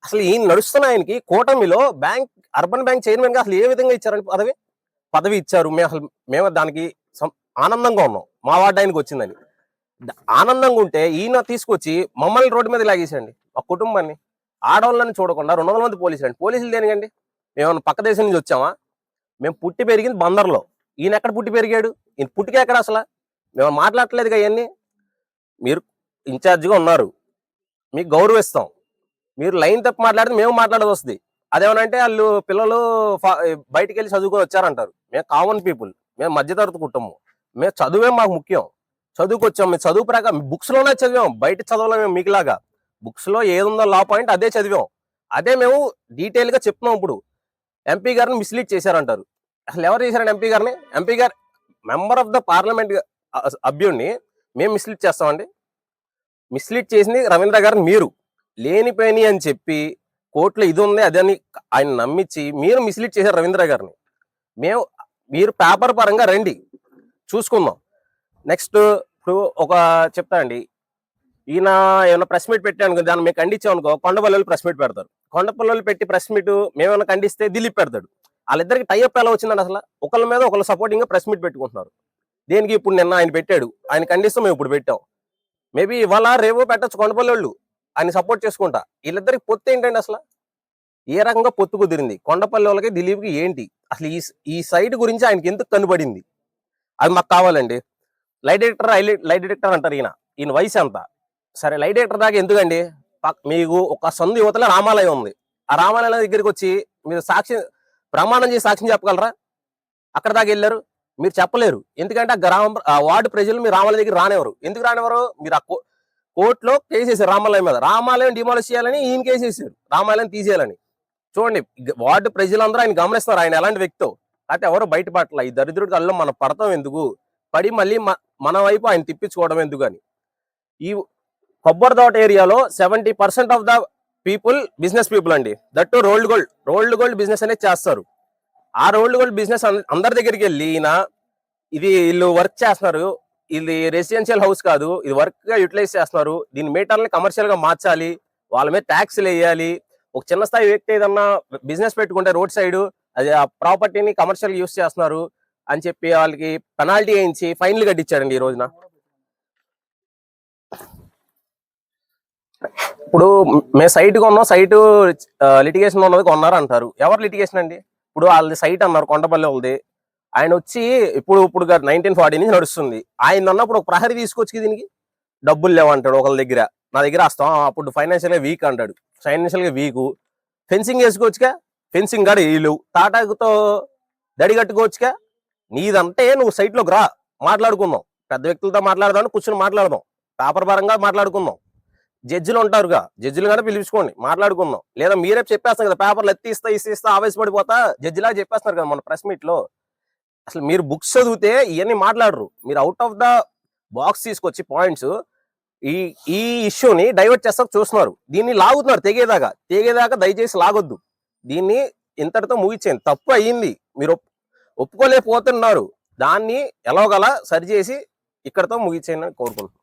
అసలు ఈ నడుస్తున్న ఆయనకి కూటమిలో అర్బన్ బ్యాంక్ చైర్మన్ గా అసలు ఏ విధంగా ఇచ్చారని పదవి ఇచ్చారు. మేము దానికి ఆనందంగా ఉన్నాం. మా వార్డు ఆయనకి వచ్చిందని ఆనందంగా ఉంటే ఈయన తీసుకొచ్చి మమ్మల్ని రోడ్డు మీద లాగేసండి. ఒక కుటుంబాన్ని, ఆడవాళ్ళని చూడకుండా 200 మంది పోలీసులు అండి. పోలీసులు దేనికండి? మేము పక్క దేశం నుంచి వచ్చామా? మేము పుట్టి పెరిగింది బందర్లో. ఈయన ఎక్కడ పుట్టి పెరిగాడు? ఈయన పుట్టికి ఎక్కడ అసలు? మేము మాట్లాడట్లేదుగా ఇవన్నీ. మీరు ఇన్ఛార్జిగా ఉన్నారు, మీకు గౌరవిస్తాం. మీరు లైన్ తప్పి మాట్లాడితే మేము మాట్లాడేది వస్తుంది. అదేమనంటే వాళ్ళు పిల్లలు బయటికి వెళ్ళి చదువుకొని వచ్చారంటారు. మేము కామన్ పీపుల్, మేము మధ్యతరగతి కుటుంబం. మేము చదువే మాకు ముఖ్యం. చదువుకొచ్చాం. మేము చదువు ప్రకారం బుక్స్ లోనే చదివాం, బయట చదవలేము. మీకులాగా బుక్స్ లో ఏదుందో లా పాయింట్ అదే చదివాం. అదే మేము డీటెయిల్ గా చెప్తున్నాం. ఇప్పుడు ఎంపీ గారిని మిస్లీడ్ చేశారంటారు. అసలు ఎవరు చేశారండి ఎంపీ గారిని? ఎంపీ గారు మెంబర్ ఆఫ్ ద పార్లమెంట్ అభ్యుడిని మేము మిస్లీడ్ చేస్తామండి? మిస్లీడ్ చేసింది రవీంద్ర గారిని మీరు లేనిపోయి అని చెప్పి కోర్టులో ఇది ఉంది అది అని ఆయన నమ్మించి మీరు మిస్లీడ్ చేశారు రవీంద్ర గారిని. మీరు పేపర్ పరంగా రండి చూసుకుందాం. నెక్స్ట్ ఇప్పుడు ఒక చెప్తా అండి, ఈయన ఏమైనా ప్రెస్ మీట్ పెట్టాను దాన్ని మేము ఖండించామనుకో, కొండపల్లి ప్రెస్ మీట్ పెడతారు. కొండపల్లి పెట్టి ప్రెస్ మీట్ మేమైనా ఖండిస్తే దిలీప్ పెడతాడు. వాళ్ళిద్దరికి టైఅప్ ఎలా వచ్చిందండి? అసలు ఒకళ్ళ మీద ఒకళ్ళు సపోర్టింగ్ గా ప్రెస్ మీట్ పెట్టుకుంటున్నారు. దేనికి? ఇప్పుడు నిన్న ఆయన పెట్టాడు, ఆయన ఖండిస్తాం, మేము ఇప్పుడు పెట్టాం. మేబీ ఇవాళ రేవో పెట్టచ్చు కొండపల్లి వాళ్ళు ఆయన సపోర్ట్ చేసుకుంటా. వీళ్ళిద్దరికి పొత్తు ఏంటండి? అసలు ఏ రకంగా పొత్తు కుదిరింది? కొండపల్లి వాళ్ళకి దిలీప్కి ఏంటి అసలు? ఈ సైట్ గురించి ఆయనకి ఎందుకు కనబడింది? అది మాకు కావాలండి. లైట్ డిటెక్టర్ అంటారు. ఈయన వయసు ఎంత? సరే, లైట్ డిటెక్టర్ దాకా ఎందుకండి? మీకు ఒక సందు యువతల రామాలయం ఉంది. ఆ రామాలయం దగ్గరికి వచ్చి మీరు ప్రమాణం చేసి సాక్ష్యం చెప్పగలరా? అక్కడ దాకా వెళ్ళారు, మీరు చెప్పలేరు. ఎందుకంటే ఆ వార్డు ప్రజలు మీ రామాలయం దగ్గర రానివ్వరు. ఎందుకు రానివ్వరు? మీరు ఆ కోర్టులో కేసు వేసారు రామాలయం మీద. రామాలయం డిమాలిష్ చేయాలని ఈయన కేసు వేసారు, రామాలయం తీసేయాలని. చూడండి, వార్డు ప్రజలందరూ ఆయన గమనిస్తున్నారు, ఆయన ఎలాంటి వ్యక్తో. అయితే ఎవరు బయటపడట్ల. ఈ దరిద్రుడి కల్లో మనం పడతాం ఎందుకు? పడి మళ్ళీ మన వైపు ఆయన తిప్పించుకోవడం ఎందుకు అని. ఈ కొబ్బరి తోట ఏరియాలో 70% of the people business people అండి. దట్టు రోల్డ్ గోల్డ్ బిజినెస్ అనేది చేస్తారు. ఆ రోల్డ్ గోల్డ్ బిజినెస్ అందరి దగ్గరికి వెళ్ళి ఇది వీళ్ళు వర్క్ చేస్తున్నారు, ఇది రెసిడెన్షియల్ హౌస్ కాదు, ఇది వర్క్ గా యూటిలైజ్ చేస్తున్నారు, దీని మీటర్ని కమర్షియల్ గా మార్చాలి, వాళ్ళ మీద ట్యాక్స్లు వేయాలి. ఒక చిన్న స్థాయి వ్యక్తి ఏదన్నా బిజినెస్ పెట్టుకుంటే రోడ్ సైడ్ అది ఆ ప్రాపర్టీని కమర్షియల్ యూస్ చేస్తున్నారు అని చెప్పి వాళ్ళకి పెనాల్టీ వేయించి ఫైన్లు కట్టించారండి ఈ రోజున. ఇప్పుడు మేము సైట్ కొన్నాం, సైట్ లిటిగేషన్ ఉన్నది కొన్నారు అంటారు. ఎవరు లిటిగేషన్ అండి? ఇప్పుడు వాళ్ళది సైట్ అన్నారు, కొండపల్లి వాళ్ళది. ఆయన వచ్చి ఇప్పుడు 1940 నుంచి నడుస్తుంది. ఆయన అన్నప్పుడు ఒక ప్రహరీ తీసుకొచ్చి దీనికి డబ్బులు లేవంటాడు ఒకళ్ళ దగ్గర. నా దగ్గర వస్తాం, అప్పుడు ఫైనాన్షియల్ గా వీక్ అంటాడు. ఫైనాన్షియల్ గా వీక్. ఫెన్సింగ్ వేసుకోవచ్చుగా, ఫెన్సింగ్ గారు వీళ్ళు తాటాకుతో దడి కట్టుకోవచ్చుగా. నీదంటే నువ్వు సైట్ లోకి రా, మాట్లాడుకుందాం. పెద్ద వ్యక్తులతో మాట్లాడదాం, కూర్చొని మాట్లాడదాం, పేపర్ పరంగా మాట్లాడుకుందాం. జడ్జిలు ఉంటారుగా, జడ్జిలు కానీ పిలిపించుకోండి, మాట్లాడుకుందాం. లేదా మీరే చెప్పేస్తాం కదా, పేపర్లు ఇస్తా ఆవేశపడిపోతా జడ్జిలాగా చెప్పేస్తున్నారు కదా మన ప్రెస్ మీట్ లో. అసలు మీరు బుక్స్ చదివితే ఇవన్నీ మాట్లాడరు. మీరు అవుట్ ఆఫ్ ద బాక్స్ తీసుకొచ్చి పాయింట్స్ ఈ ఇష్యూని డైవర్ట్ చేస్తా చూస్తున్నారు. దీన్ని లాగుతున్నారు తెగేదాకా దయచేసి లాగొద్దు. దీన్ని ఇంతటితో ముగిచ్చేయండి. తప్పు అయ్యింది, మీరు ఒప్పుకోలేకపోతున్నారు. దాన్ని ఎలాగలా సరిచేసి ఇక్కడతో ముగిచ్చేయండి అని కోరుకుంటున్నాను.